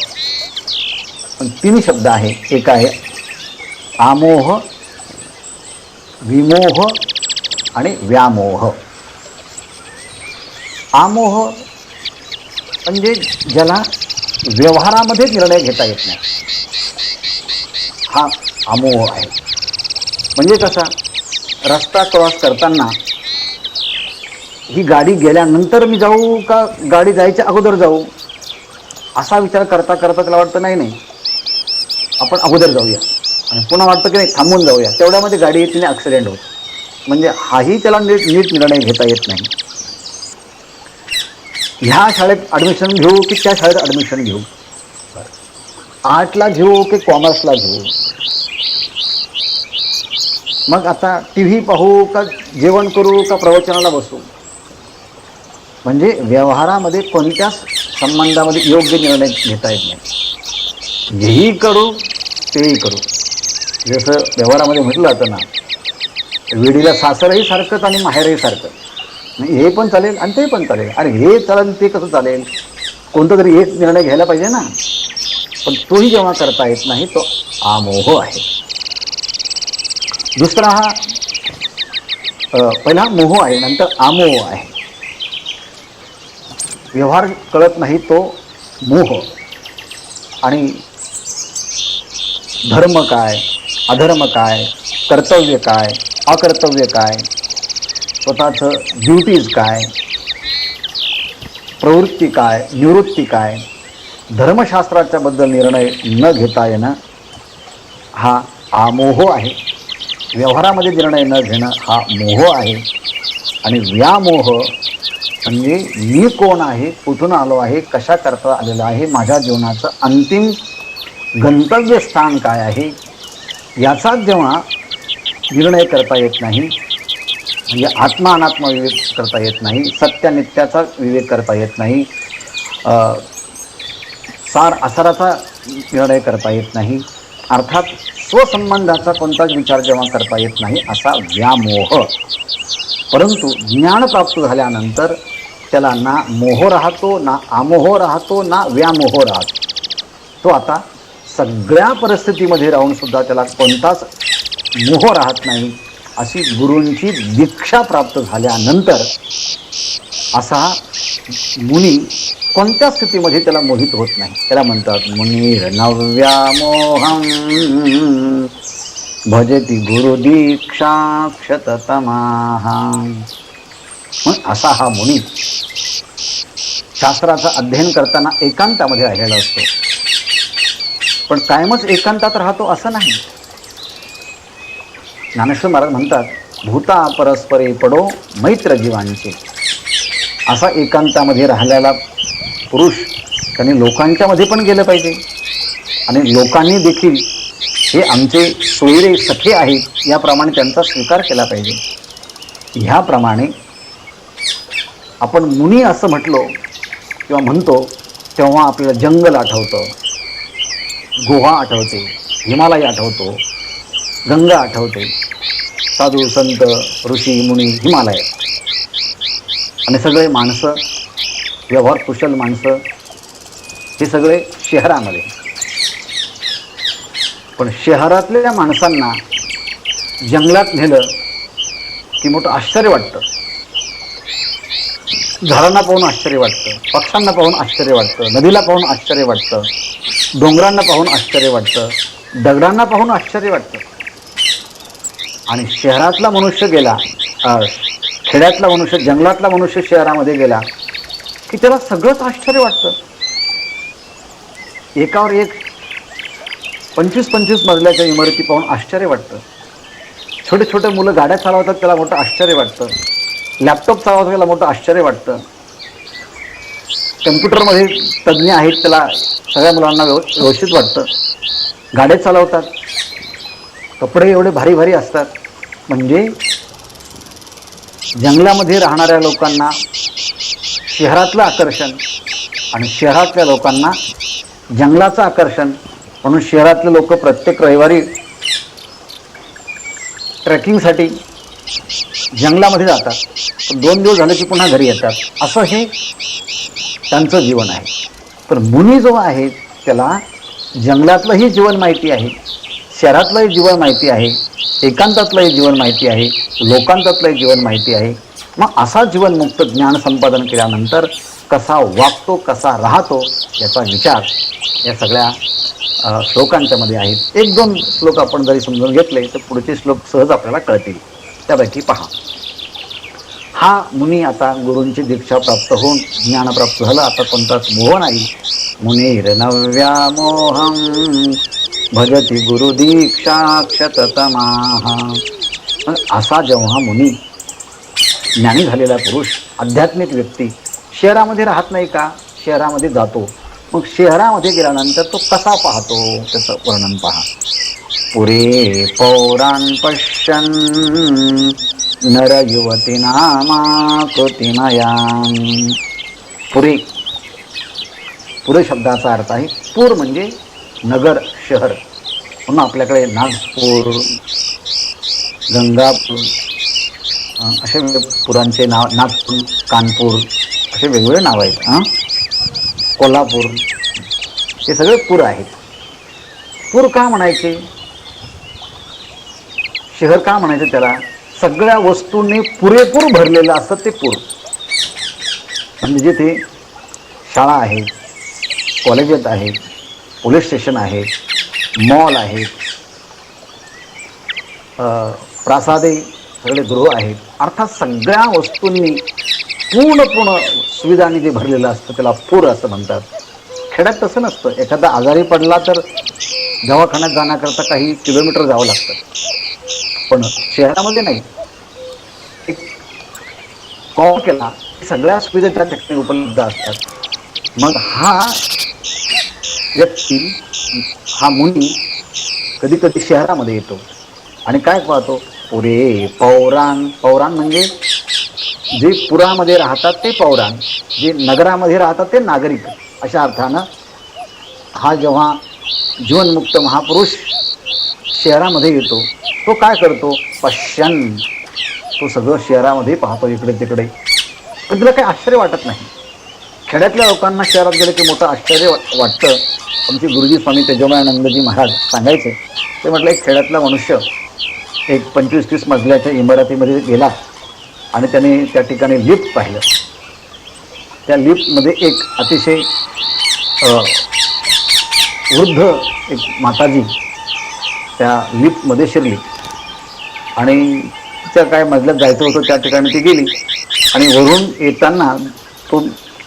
पण तीन शब्द आहे. एक आहे आमोह, विमोह आणि व्यामोह. आमोह म्हणजे ज्याला व्यवहारामध्ये निर्णय घेता येत नाही, हा अमोह आहे. म्हणजे कसा? रस्ता क्रॉस करताना ही गाडी गेल्यानंतर मी जाऊ का गाडी जायच्या अगोदर जाऊ असा विचार करता करता त्याला वाटतं नाही आपण अगोदर जाऊया, आणि पुन्हा वाटतं की नाही थांबून जाऊया. तेवढ्यामध्ये गाडी येतीने ॲक्सिडेंट होतो. म्हणजे हाही त्याला नीट निर्णय घेता येत नाही. ह्या शाळेत ॲडमिशन घेऊ की त्या शाळेत ॲडमिशन घेऊ, आर्टला घेऊ की कॉमर्सला घेऊ, मग आता टी व्ही पाहू का जेवण करू का प्रवचनाला बसू. म्हणजे व्यवहारामध्ये कोणत्याच संबंधामध्ये योग्य निर्णय घेता येत नाही. हेही करू तेही करू. जसं व्यवहारामध्ये म्हटलं जातं ना, वेडीला सासरही सारखंच आणि माहेरही सारखं. हे पण चालेल आणि ते पण चालेल. अरे हे चालेल ते कसं चालेल? कोणता तरी एक निर्णय घ्यायला पाहिजे ना. पण तोही जेव्हा करता येत नाही तो आमोह आहे. दुसरा हा पहिला मोह आहे, नंतर आमोह आहे. व्यवहार कळत नाही तो मोह. आणि धर्म काय, अधर्म काय, कर्तव्य काय, अकर्तव्य काय, स्वतःचं ड्युटीज काय, प्रवृत्ती काय, निवृत्ती काय, धर्मशास्त्राच्या बद्दल निर्णय न घेता येणं हा आमोह आहे. व्यवहारामध्ये निर्णय न घेणं हा मोह आहे. आणि व्यामोह म्हणजे मी कोण आहे, कुठून आलो आहे, कशा करता आलेलं आहे, माझ्या जीवनाचं अंतिम गंतव्य स्थान काय आहे याचाच जेव्हा निर्णय करता येत नाही, म्हणजे आत्मा अनात्मा विवेक करता येत नाही, सत्यानित्याचा विवेक करता येत नाही, सार असाराचा निर्णय करता येत नाही, अर्थात स्वसंबंधाचा कोणताच विचार जेव्हा करता येत नाही असा व्यामोह. परंतु ज्ञान प्राप्त झाल्यानंतर त्याला ना मोह राहतो, ना आमोह राहतो, ना व्यामोह राहतो. तो आता सगळ्या परिस्थितीमध्ये राहूनसुद्धा त्याला कोणताच मोह राहत नाही. अशी गुरूंची दीक्षा प्राप्त झाल्यानंतर असा मुनी कोणत्या स्थितीमध्ये त्याला मोहित होत नाही. त्याला म्हणतात मुनीर नव्यामोहम भजती गुरुदीक्षा क्षततमाहा. मग असा हा मुनी शास्त्राचं अध्ययन करताना एकांतामध्ये राहिलेला असतो. पण कायमच एकांतात राहतो असं नाही. ज्ञानेश्वर महाराज म्हणतात, भूता परस्परे पडो मैत्र जीवांचे. असा एकांतामध्ये राहिलेला पुरुष त्यांनी लोकांच्यामध्ये पण गेलं पाहिजे आणि लोकांनी देखील हे आमचे सोयरे सखे आहेत याप्रमाणे त्यांचा स्वीकार केला पाहिजे. ह्याप्रमाणे आपण मुनी असं म्हटलो किंवा म्हणतो तेव्हा आपल्याला जंगल आठवतं, गुहा आठवते, हिमालय आठवतो, गंगा आठवते, साधू संत ऋषी मुनी हिमालय, आणि सगळे माणसं, व्यवहार कुशल माणसं, हे सगळे शहरामध्ये. पण शहरातल्या माणसांना जंगलात नेलं की मोठं आश्चर्य वाटतं. झाडांना पाहून आश्चर्य वाटतं, पक्ष्यांना पाहून आश्चर्य वाटतं, नदीला पाहून आश्चर्य वाटतं, डोंगरांना पाहून आश्चर्य वाटतं, दगडांना पाहून आश्चर्य वाटतं. आणि शहरातला मनुष्य गेला, खेड्यातला मनुष्य, जंगलातला मनुष्य शहरामध्ये गेला की त्याला सगळंच आश्चर्य वाटतं. एकावर एक 25-25 मजल्याच्या इमारती पाहून आश्चर्य वाटतं. छोटे छोटे मुलं गाड्या चालवतात त्याला मोठं आश्चर्य वाटतं. लॅपटॉप चालवतात त्याला मोठं आश्चर्य वाटतं. कम्प्युटरमध्ये तज्ज्ञ आहेत त्याला सगळ्या मुलांना व्यवस्थित वाटतं. गाड्या चालवतात, कपडे एवढे भारी भारी असतात. म्हणजे जंगलामध्ये राहणाऱ्या लोकांना शहरातलं आकर्षण आणि शहरातल्या लोकांना जंगलाचं आकर्षण. म्हणून शहरातले लोक प्रत्येक रविवारी ट्रेकिंगसाठी जंगलामध्ये जातात, 2 दिवस झाले की पुन्हा घरी येतात. असं हे त्यांचं जीवन आहे. पण मुनी जो आहे त्याला जंगलातलंही जीवन माहिती आहे, शहरातलंही जीवन माहिती आहे, एकांतातलंही जीवन माहिती आहे, लोकांतातलंही जीवन माहिती आहे. मग असा जीवनमुक्त ज्ञान संपादन केल्यानंतर कसा वागतो, कसा राहतो याचा विचार या सगळ्या श्लोकांच्या मध्ये आहेत. 1-2 श्लोक आपण जरी समजून घेतले तर पुढचे श्लोक सहज आपल्याला कळतील. त्यापैकी पहा, हा मुनी आता गुरूंची दीक्षा प्राप्त होऊन ज्ञान प्राप्त झालं. आता कोणताच मोह नाही. मुनिर्नव्यामोहं भजती गुरुदीक्षाक्षततमाः. असा जेव्हा मुनी, ज्ञानी झालेला पुरुष, आध्यात्मिक व्यक्ती शहरामध्ये राहत नाही का, शहरामध्ये जातो. मग शहरामध्ये गेल्यानंतर तो कसा पाहतो त्याचं वर्णन पहा. पुरे पौरान् पश्यन् नरयुवती नामाकृतिमयान्. पुरे, पुरे शब्दाचा अर्थ आहे पूर म्हणजे नगर, शहर. म्हणून आपल्याकडे नागपूर, गंगापूर असे पुरांचे नाव, नागपूर, कानपूर असे वेगवेगळे नाव आहेत. कोल्हापूर, हे सगळे पूर आहेत. पूर का म्हणायचे, शहर का म्हणायचं त्याला, सगळ्या वस्तूंनी पुरेपूर भरलेलं असतं ते पूर. म्हणजे जिथे शाळा आहेत, कॉलेजेस आहेत, पोलीस स्टेशन आहेत, मॉल आहेत, प्रासादे, सगळे गृह आहेत, अर्थात सगळ्या वस्तूंनी पूर्ण सुविधांनी जे भरलेलं असतं त्याला पूर असं म्हणतात. खेड्यात तसं नसतं. एखादा आजारी पडला तर दवाखान्यात जाण्याकरता काही किलोमीटर जावं लागतं. पण शहरामध्ये नाही. एक कॉल केला सगळ्या सुविधा त्या ठिकाणी उपलब्ध असतात. मग हा व्यक्ती, हा मुनी कधी कधी शहरामध्ये येतो आणि काय पाहतो, पुरे पौराण. पौराण म्हणजे जे पुरामध्ये राहतात ते पौराण, जे नगरामध्ये राहतात ते नागरिक. अशा अर्थानं हा जेव्हा जीवनमुक्त महापुरुष शहरामध्ये येतो तो काय करतो, पश्यन. तो सगळं शहरामध्ये पाहतो, इकडे तिकडे. पण तिला काही आश्चर्य वाटत नाही. खेड्यातल्या लोकांना शहरात गेले की मोठं आश्चर्य वाटतं. आमचे गुरुजी स्वामी तेजोमयानंदजी महाराज सांगायचे, ते म्हटलं एक खेड्यातला मनुष्य एक 25-30 मजल्याच्या इमारतीमध्ये गेला आणि त्याने त्या ठिकाणी लिफ्ट पाहिलं. त्या लिफ्टमध्ये एक अतिशय वृद्ध एक माताजी त्या लिफ्टमध्ये शिरली आणि त्या काय मजल्यात जायचं होतं त्या ठिकाणी ती गेली आणि वरून येताना तो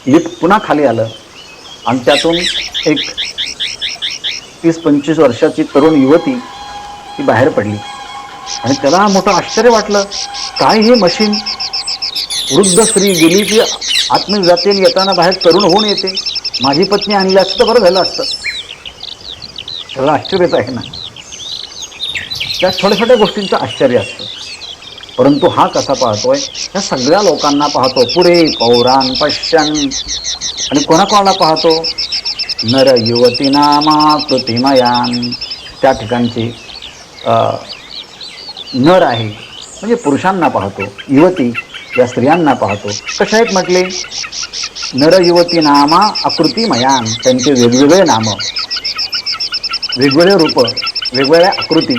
लिफ्ट पुन्हा खाली आलं आणि त्यातून एक 30-25 वर्षाची तरुण युवती ती बाहेर पडली आणि त्याला मोठं आश्चर्य वाटलं, काय हे मशीन, वृद्ध स्त्री गेली की आतमध्ये जाते आणि येताना बाहेर तरुण होऊन येते, माझी पत्नी आणली असतं बरं झालं असतं. सगळं आश्चर्यच आहे ना. त्या छोट्या छोट्या गोष्टींचं आश्चर्य असतं. परंतु हा कसा पाहतोय, या सगळ्या लोकांना पाहतो, पुरे पौराण पश्यन. आणि कोणाकोणाला पाहतो, नर युवती नामाकृतिमयान. त्या ठिकाणचे नर आहे म्हणजे पुरुषांना पाहतो, युवती या स्त्रियांना पाहतो. कशा आहेत म्हटले, नर युवती नामा आकृतिमयान. त्यांचे वेगवेगळे नाम, वेगवेगळे रूप, वेगवेगळ्या आकृती.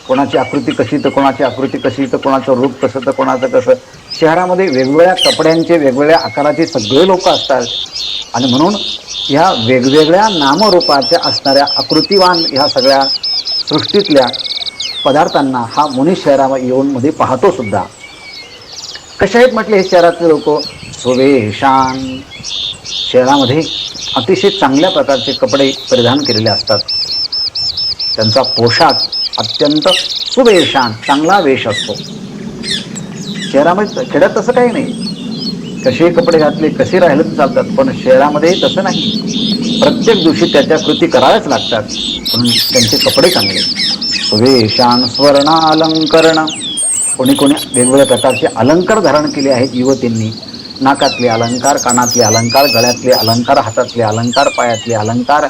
कोणाची आकृती कशी तर कोणाची आकृती कशी तर कोणाचं रूप कसं तर कोणाचं कसं. शहरामध्ये वेगवेगळ्या कपड्यांचे, वेगवेगळ्या आकाराचे सगळे लोक असतात. आणि म्हणून ह्या वेगवेगळ्या नामरूपाच्या असणाऱ्या आकृतिवान ह्या सगळ्या सृष्टीतल्या पदार्थांना हा मुनी शहरामध्ये येऊन मध्ये पाहतो सुद्धा. कशा आहेत म्हटले हे शहरातले लोक, सुवेशान. शहरामध्ये अतिशय चांगल्या प्रकारचे कपडे परिधान केलेले असतात. त्यांचा पोशाख अत्यंत सुवेशान, चांगला वेश असतो. शहरामध्ये, खेड्यात तसं काही नाही, कसे कपडे घातले कसे राहिले तर चालतात. पण शहरामध्ये तसं नाही, प्रत्येक दिवशी त्याच्या कृती कराव्याच लागतात. म्हणून त्यांचे कपडे चांगले, सुवेशान स्वर्णालंकरण. कोणी कोणी वेगवेगळ्या प्रकारचे अलंकार धारण केले आहेत युवतींनी. नाकातले अलंकार, कानातले अलंकार, गळ्यातले अलंकार, हातातले अलंकार, पायातले अलंकार,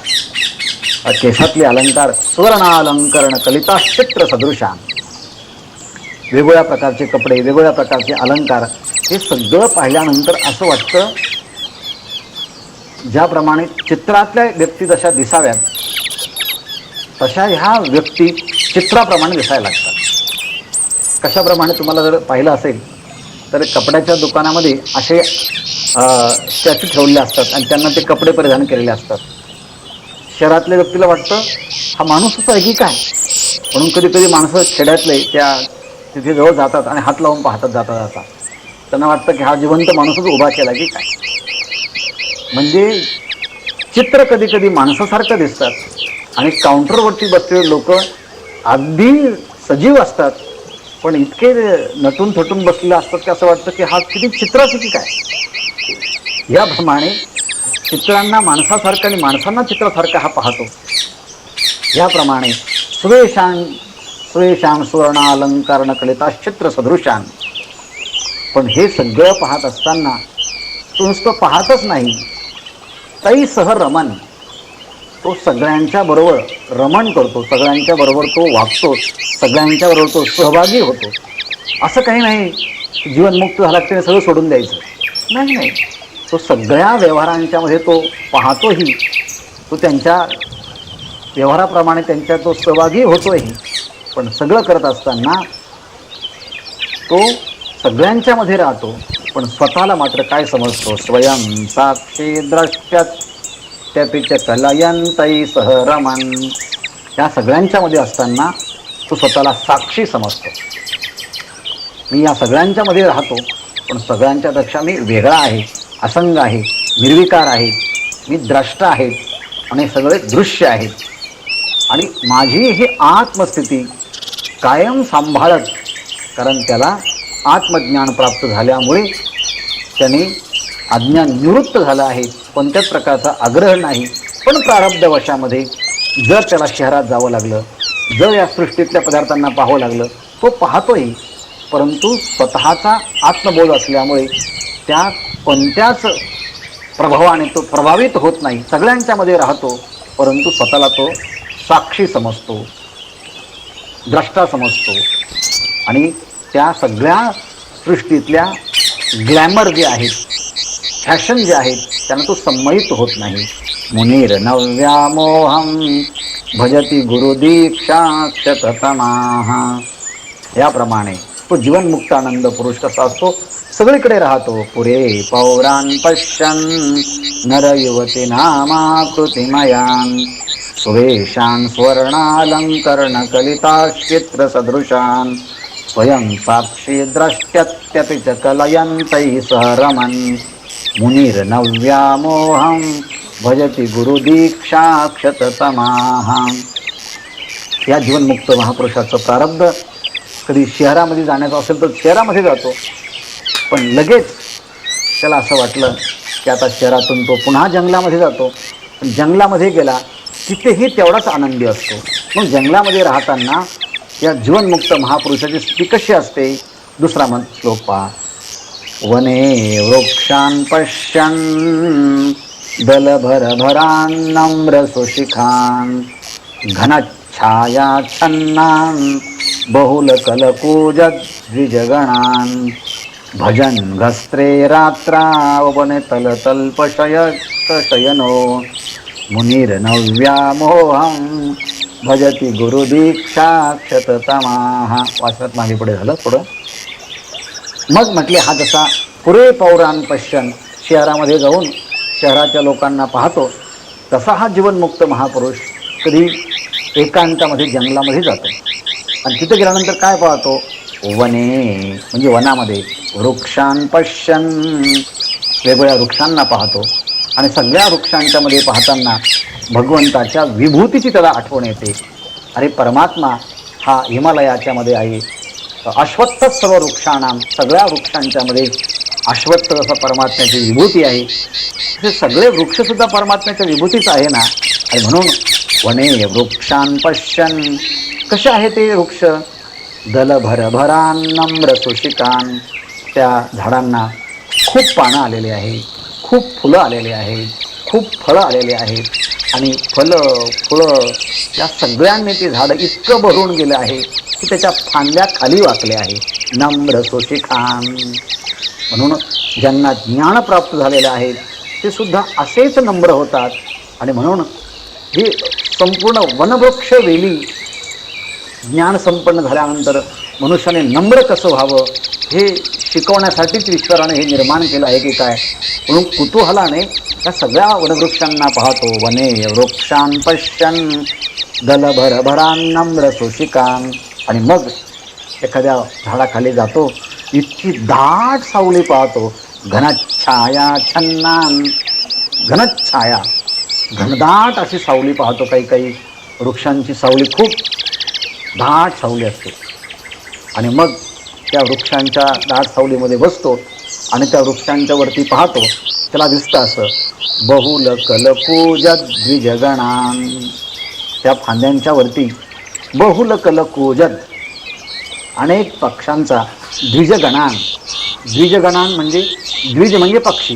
केसातले अलंकार. स्वर्णालंकरण कलिताश्चित्र सदृशान. वेगवेगळ्या प्रकारचे कपडे, वेगवेगळ्या प्रकारचे अलंकार, हे सगळं पाहिल्यानंतर असं वाटतं, ज्याप्रमाणे चित्रातल्या व्यक्ती जशा दिसाव्यात तशा ह्या व्यक्ती चित्राप्रमाणे दिसायला लागतात. कशाप्रमाणे तुम्हाला जर पाहिलं असेल तर कपड्याच्या दुकानामध्ये असे स्टॅच्यू ठेवलेले असतात आणि त्यांना ते कपडे परिधान केलेले असतात. शहरातल्या व्यक्तीला वाटतं हा माणूसच आहे की काय. म्हणून कधी कधी माणसं खेड्यातले त्या तिथे जवळ जातात आणि हात लावून पाहतात जाता जाता. त्यांना वाटतं की हा जिवंत माणूसच उभा केला की काय. म्हणजे चित्र कधी कधी माणसासारखं दिसतात आणि काउंटरवरती बसलेले लोक अगदी सजीव असतात, पण इतके नटून थटून बसलेले असतात की असं वाटतं की हा किती चित्राचं की काय. याप्रमाणे चित्रांना माणसासारखं आणि माणसांना चित्रासारखा हा पाहतो. याप्रमाणे सुवेशान सुवेशान सुवर्णालंकरण कलिताश्चित्र सदृशान. पण हे सगळं पाहत असताना तो नुसतं पाहतच नाही, तैसह रमण. तो सगळ्यांच्या बरोबर रमण करतो, सगळ्यांच्या बरोबर तो वागतो, सगळ्यांच्या बरोबर तो सहभागी होतो. असं काही नाही जीवनमुक्त झाला की सगळं सोडून द्यायचं, नाही नाही. तो सगळ्या व्यवहारांच्या मध्ये तो पाहतोही, तो त्यांच्या व्यवहाराप्रमाणे त्यांच्या तो सहभागी होतोही. पण सगळं करत असताना तो सगळ्यांच्या मध्ये राहतो, पण स्वतःला मात्र काय समजतो, स्वयं साक्षी द्रष्ट्यत्यपि कलयन्तै सह रमन्. या सगळ्यांच्या मध्ये असताना तो स्वतःला साक्षी समजतो. मी या सगळ्यांच्या मध्ये राहतो, पण सगळ्यांच्यापेक्षा मी वेगळा आहे, असंग आहे, निर्विकार आहे, मी द्रष्टा आहे आणि सगळे दृश्य आहेत. आणि माझी ही आत्मस्थिती कायम सांभाळत, कारण त्याला आत्मज्ञान प्राप्त झाल्यामुळे त्याने अज्ञान निवृत्त झालं आहे. कोणत्याच प्रकारचा आग्रह नाही. पण प्रारब्धवशामध्ये जर त्याला शहरात जावं लागलं, जर या सृष्टीतल्या पदार्थांना पाहावं लागलं, तो पाहतोही, परंतु स्वतःचा आत्मबोध असल्यामुळे त्या कोणत्याच प्रभावाने तो प्रभावित होत नाही. सगळ्यांच्यामध्ये राहतो, परंतु स्वतःला तो साक्षी समजतो, द्रष्टा समजतो. आणि त्या सगळ्या सृष्टीतल्या ग्लॅमर जे आहेत, फॅशन जे आहेत, त्यांना तो संमोहित होत नाही. मुनीर नव्यामोहम भजती गुरुदीक्षाक्षततमाः. याप्रमाणे तो जीवनमुक्तानंद पुरुष कसा असतो, सगळीकडे राहतो. पुरे पौरान पश्यन नर युवती नामाकृतिमयान सुवेशान स्वर्णालंकरण कलिताश्चित्र सदृशान स्वयं साक्षी द्रष्ट्यत्यपि च कलयन्तैः सह रमन्. मुनीर नव्यामोहं भजति गुरुदीक्षाक्षततमाः. या जीवनमुक्त महापुरुषाचं प्रारब्ध कधी शहरामध्ये जाण्याचं असेल तर शहरामध्ये जातो, पण लगेच त्याला असं वाटलं की आता शहरातून तो पुन्हा जंगलामध्ये जातो. पण जंगलामध्ये गेला तिथेही तेवढाच आनंदी असतो. मग जंगलामध्ये राहताना या जीवनमुक्त महापुरुषाची स्थिती कशी असते? दुसरा श्लोक पहा. वने वृक्षान् पश्यन् दलभरभरान् नम्र सुशिखान् घनच्छायाच्छन्नान् बहुलकलकूजद्विजगणान् भजन् गस्त्रे रात्रावने तलतल्पशयनो मुनिर्नव्यामोहं भजति गुरुदीक्षाक्षततमाः. वाचनात मागे पुढे झालं थोडं. मग म्हटले हा जसा पुरे पौराण पश्यन शहरामध्ये जाऊन शहराच्या लोकांना पाहतो, तसा हा जीवनमुक्त महापुरुष कधी एकांतामध्ये जंगलामध्ये जातो. आणि तिथे गेल्यानंतर काय पाहतो? वने म्हणजे वनामध्ये, वृक्षान् पश्यन वेगवेगळ्या वृक्षांना पाहतो. आणि सगळ्या वृक्षांच्या मध्ये पाहताना भगवंताच्या विभूतीची त्याला आठवण येते. अरे परमात्मा हा हिमालयाच्या मध्ये आहे. अश्वत्थ सर्व वृक्षाणाम, सगळ्या वृक्षांच्या मध्ये अश्वत्थ जसं परमात्म्याची विभूती आहे, हे सगळे वृक्षसुद्धा परमात्म्याच्या विभूतीच आहे ना. आणि म्हणून वने वृक्षान् पश्यन, कसे आहे ते वृक्ष? दलभरभरान् नम्र सुशिकान्, त्या झाडांना खूप पानं आलेली आहे, खूप फुलं आलेली आहेत, खूप फळं आलेली आहेत. आणि फलं फुलं या सगळ्यांनी ते झाडं इतकं भरून गेलं आहे की त्याच्या फांद्या खाली वाकल्या आहे. नम्र सुशिखान, म्हणून ज्यांना ज्ञान प्राप्त झालेले आहे ते सुद्धा असेच नम्र होतात. आणि म्हणून ही संपूर्ण वनवृक्ष वेली ज्ञान संपन्न झाल्यानंतर मनुष्याने नम्र कसं व्हावं हे शिकवण्यासाठीच ईश्वराने हे निर्माण केलं आहे की काय. म्हणून कुतूहलाने त्या सगळ्या वनवृक्षांना पाहतो. वने वृक्षान् पश्यन् दलभरभरान् नम्र सुशिकान्. आणि मग एखाद्या झाडाखाली जातो, इतकी दाट सावली पाहतो. घनच्छाया छन्नान्, घनच्छाया घनदाट अशी सावली पाहतो. काही काही वृक्षांची सावली खूप दाट सावली असते. आणि मग त्या वृक्षांच्या दाट सावलीमध्ये बसतो आणि त्या वृक्षांच्या वरती पाहतो. त्याला दिसतं असं बहुल कलकूजद द्विजगणान, त्या फांद्यांच्या वरती बहुल कलकूजद, अनेक पक्ष्यांचा द्विजगणान. द्विजगणान म्हणजे द्विज म्हणजे पक्षी,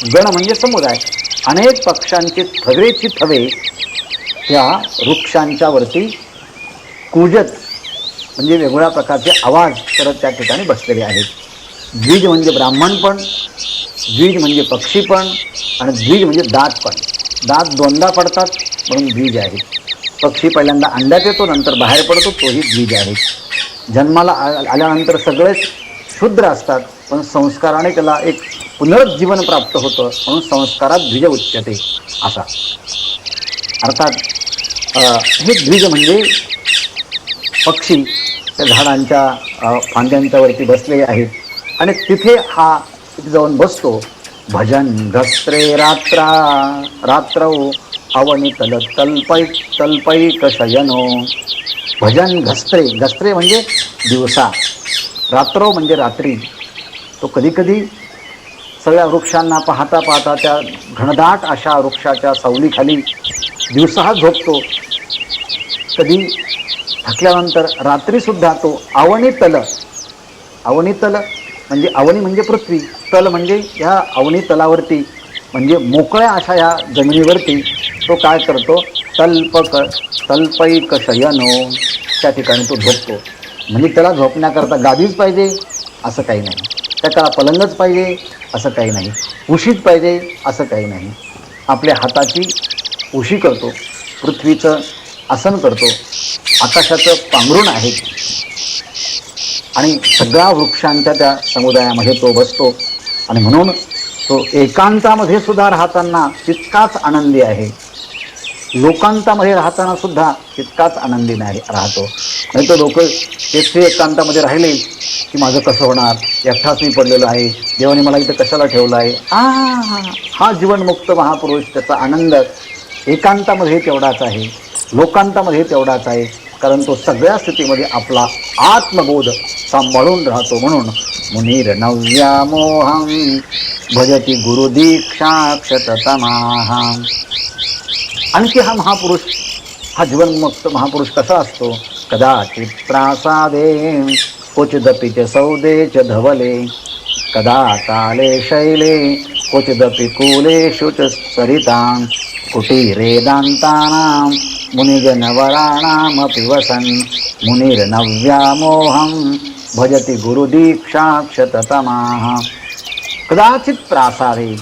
गण म्हणजे समुदाय. अनेक पक्ष्यांचे थवेची थवे त्या वृक्षांच्या वरती कूजत म्हणजे वेगवेगळ्या प्रकारचे आवाज करत त्या ठिकाणी बसलेले आहेत. द्विज म्हणजे ब्राह्मण पण, द्विज म्हणजे पक्षी पण, आणि द्विज म्हणजे दात पण. दात दोनदा पडतात म्हणून द्विज आहे. पक्षी पहिल्यांदा अंड्यात येतो, नंतर बाहेर पडतो, तोही द्विज आहे. जन्माला आल्यानंतर सगळेच शुद्र असतात, पण संस्काराने त्याला एक पुनरुज्जीवन प्राप्त होतं, म्हणून संस्कारात द्विज उच्यते असा. अर्थात हे द्विज म्हणजे पक्षी त्या झाडांच्या फांद्यांच्या वरती बसलेले आहेत. आणि तिथे हा तिथे जाऊन बसतो. भजन घस्त्रे रात्रा रात्रौ अवनी तल तल्पैक शयनो. भजन घस्त्रे, घस्त्रे म्हणजे दिवसा, रात्रौ म्हणजे रात्री. तो कधीकधी सगळ्या वृक्षांना पाहता पाहता त्या घनदाट अशा वृक्षाच्या सावलीखाली दिवसा झोपतो. कधी थकल्यानंतर रात्रीसुद्धा तो अवनीतल, अवनीतल म्हणजे अवनी म्हणजे पृथ्वी, तल म्हणजे ह्या अवनीतलावरती म्हणजे मोकळ्या अशा ह्या जमिनीवरती तो काय करतो? तल्पैक शयनो, त्या ठिकाणी तो झोपतो. म्हणजे त्याला झोपण्याकरता गादीच पाहिजे असं काही नाही, त्याला पलंगच पाहिजे असं काही नाही, उशीच पाहिजे असं काही नाही. आपल्या हाताची उशी करतो, पृथ्वीचं आसन करतो, आकाशाचं पांघरुण आहे. आणि सगळ्या वृक्षांच्या त्या समुदायामध्ये तो बसतो. आणि म्हणून तो एकांतामध्ये सुद्धा राहताना तितकाच आनंदी आहे, लोकांतामध्ये राहताना सुद्धा तितकाच आनंदी नाही राहतो. नाही तर लोक तेच एकांतामध्ये राहिले की माझं कसं होणार, एकटाच मी पडलेलो आहे, देवाने मला इथं कशाला ठेवलं आहे. हा जीवनमुक्त महापुरुष, त्याचा आनंद एकांतामध्ये तेवढाच आहे, लोकांतामध्ये तेवढाच आहे. कारण तो सगळ्या स्थितीमध्ये आपला आत्मबोध सांभाळून राहतो. म्हणून मुनीर नव्यामोहं भजती गुरुदीक्षाक्षततमाः. आणखी हा महापुरुष, हा जीवनमुक्त महापुरुष कसा असतो? कदाचित प्रासादे क्वचिदपि च सौदे च धवले, कदा काले शैले क्वचिदपि कूलेषु च सरितां, कुटीरे दान्तानां मुनिजनवराणामपि वसन्, मुनिर्नव्यामोहं भजति गुरुदीक्षाक्षततमाः. कदाचित प्रासादे,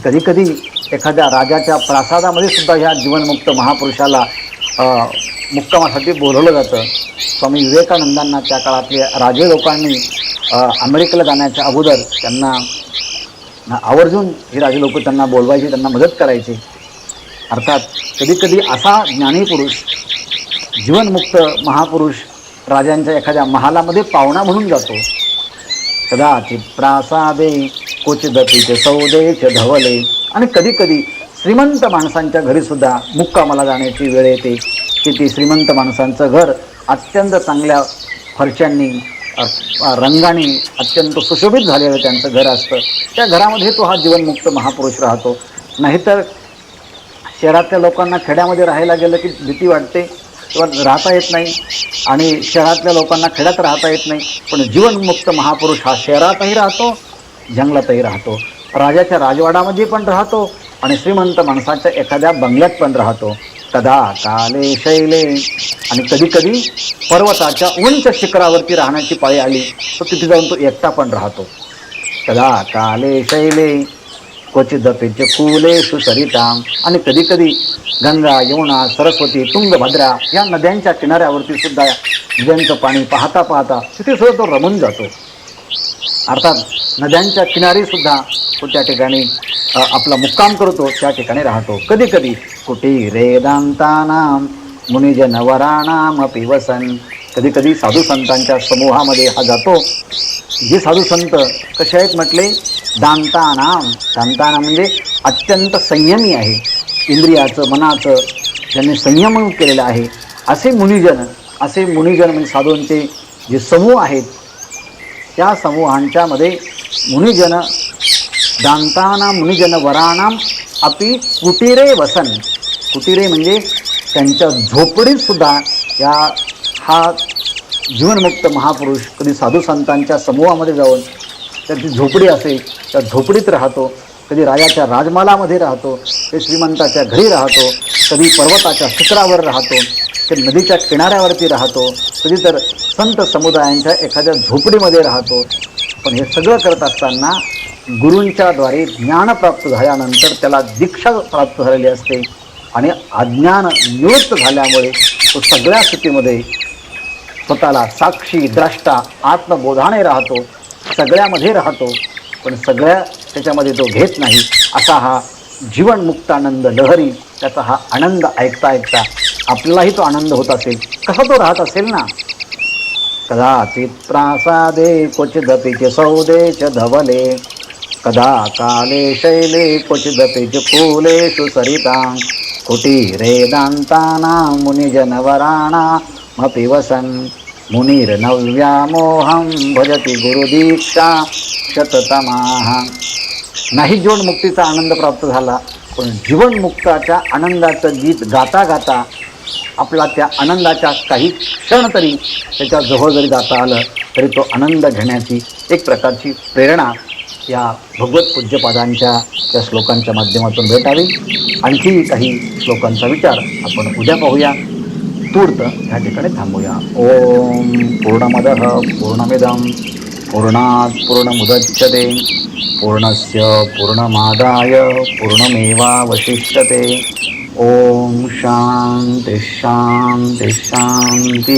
कधीकधी एखाद्या राजाच्या प्रासादामध्ये सुद्धा ह्या जीवनमुक्त महापुरुषाला मुक्कामासाठी बोलवलं जातं. स्वामी विवेकानंदांना त्या काळातले राजे लोकांनी अमेरिकेला जाण्याच्या अगोदर त्यांना आवर्जून हे राजे लोक त्यांना बोलवायचे, त्यांना मदत करायचे. अर्थात कधीकधी असा ज्ञानी पुरुष, जीवनमुक्त महापुरुष राजांच्या एखाद्या महालामध्ये पाहुणा म्हणून जातो. कदाचित प्रासादे क्वचिदपि च सौदे च धवले. आणि कधीकधी श्रीमंत माणसांच्या घरीसुद्धा मुक्कामाला जाण्याची वेळ येते की ती श्रीमंत माणसांचं घर अत्यंत चांगल्या फरच्यांनी, रंगाने अत्यंत सुशोभित झालेलं त्यांचं घर असतं. त्या घरामध्ये तो हा जीवनमुक्त महापुरुष राहतो. नाहीतर शहरातल्या लोकांना खेड्यामध्ये राहायला गेलं की भीती वाटते किंवा राहता येत नाही, आणि शहरातल्या लोकांना खेड्यात राहता येत नाही. पण जीवनमुक्त महापुरुष हा शहरातही राहतो, जंगलातही राहतो, राजाच्या राजवाडामध्ये पण राहतो आणि श्रीमंत माणसाच्या एखाद्या बंगल्यात पण राहतो. कदा काले शैले, आणि कधीकधी पर्वताच्या उंच शिखरावरती राहण्याची पाळी आली तर तिथे जाऊन तो एकटा पण राहतो. कदा काले शैले क्वचिदपि च कूलेषु सरितां. आणि कधीकधी गंगा, यमुना, सरस्वती, तुंगभद्रा या नद्यांच्या किनाऱ्यावरती सुद्धा नद्यांचं पाणी पाहता पाहता तिथे सुद्धा तो रमून जातो. अर्थात नद्यांच्या किनारी सुद्धा तो त्या ठिकाणी आपला मुक्काम करतो, त्या ठिकाणी राहतो. कधीकधी कुटीरे दान्तानां मुनिजनवराणामपि वसन्. कधीकधी साधू संतांच्या समूहामध्ये हा जातो. जे साधू संत कसे आहेत म्हटले? दान्तानां. दान्तानां म्हणजे अत्यंत संयमी आहे, इंद्रियाचं, मनाचं त्यांनी संयम केलेलं आहे असे मुनिजन. असे मुनिजन म्हणजे साधूंचे जे समूह आहेत, त्या समूहांच्या मध्ये मुनिजन, दान्तानां मुनिजन वराणाम अपि कुटीरे वसन. कुटीरे म्हणजे त्यांच्या झोपडीत सुद्धा हा जीवनमुक्त महापुरुष कधी साधू संतांच्या समूहामध्ये जाऊन त्याची झोपडी असेल त्या झोपडीत राहतो, कधी राजाच्या राजमालामध्ये राहतो, ते श्रीमंताच्या घरी राहतो, कधी पर्वताच्या शिखरावर राहतो, ते नदीच्या किनाऱ्यावरती राहतो, कधी तर संत समुदायांच्या एखाद्या झोपडीमध्ये राहतो. पण हे सगळं करत असताना गुरूंच्या द्वारे ज्ञान प्राप्त झाल्यानंतर त्याला दीक्षा प्राप्त झालेली असते आणि अज्ञान निवृत्त झाल्यामुळे तो सगळ्या स्थितीमध्ये स्वतःला साक्षी, द्रष्टा, आत्मबोधाने राहतो, सगळ्यामध्ये राहतो, पण सगळ्या त्याच्यामध्ये तो घेत नाही. असा हा जीवनमुक्तानंद लहरी, त्याचा हा आनंद ऐकता ऐकता आपल्यालाही तो आनंद होत असेल. कसा तो राहत असेल ना? कदाचित प्रासादे क्वचिदपि च सौदे च धवले, कदा काले शैले क्वचिदपि च कूलेषु सरितां, कुटीरे दान्तानां मुनिजनवराणामपि वसन्, मुनिर्नव्यामोहं भजति गुरुदीक्षा शततमाः. नाही जीवनमुक्तीचा आनंद प्राप्त झाला, पण जीवनमुक्ताच्या आनंदाचं गीत गाता गाता आपला त्या आनंदाच्या काही क्षण तरी त्याच्या जवळ जरी जाता आलं तरी तो आनंद घेण्याची एक प्रकारची प्रेरणा या भगवत पूज्यपादांच्या त्या श्लोकांच्या माध्यमातून भेटावी. आणखी काही श्लोकांचा विचार आपण उद्या पाहूया. तूर्त ह्या ठिकाणी थांबूया. ओम पूर्णमदः पूर्णमिदं पूर्णात् पूर्णमुदच्यते पूर्णस्य पूर्णमादाय पूर्णमेवावशिष्यते. ओम शांती शांती शांती.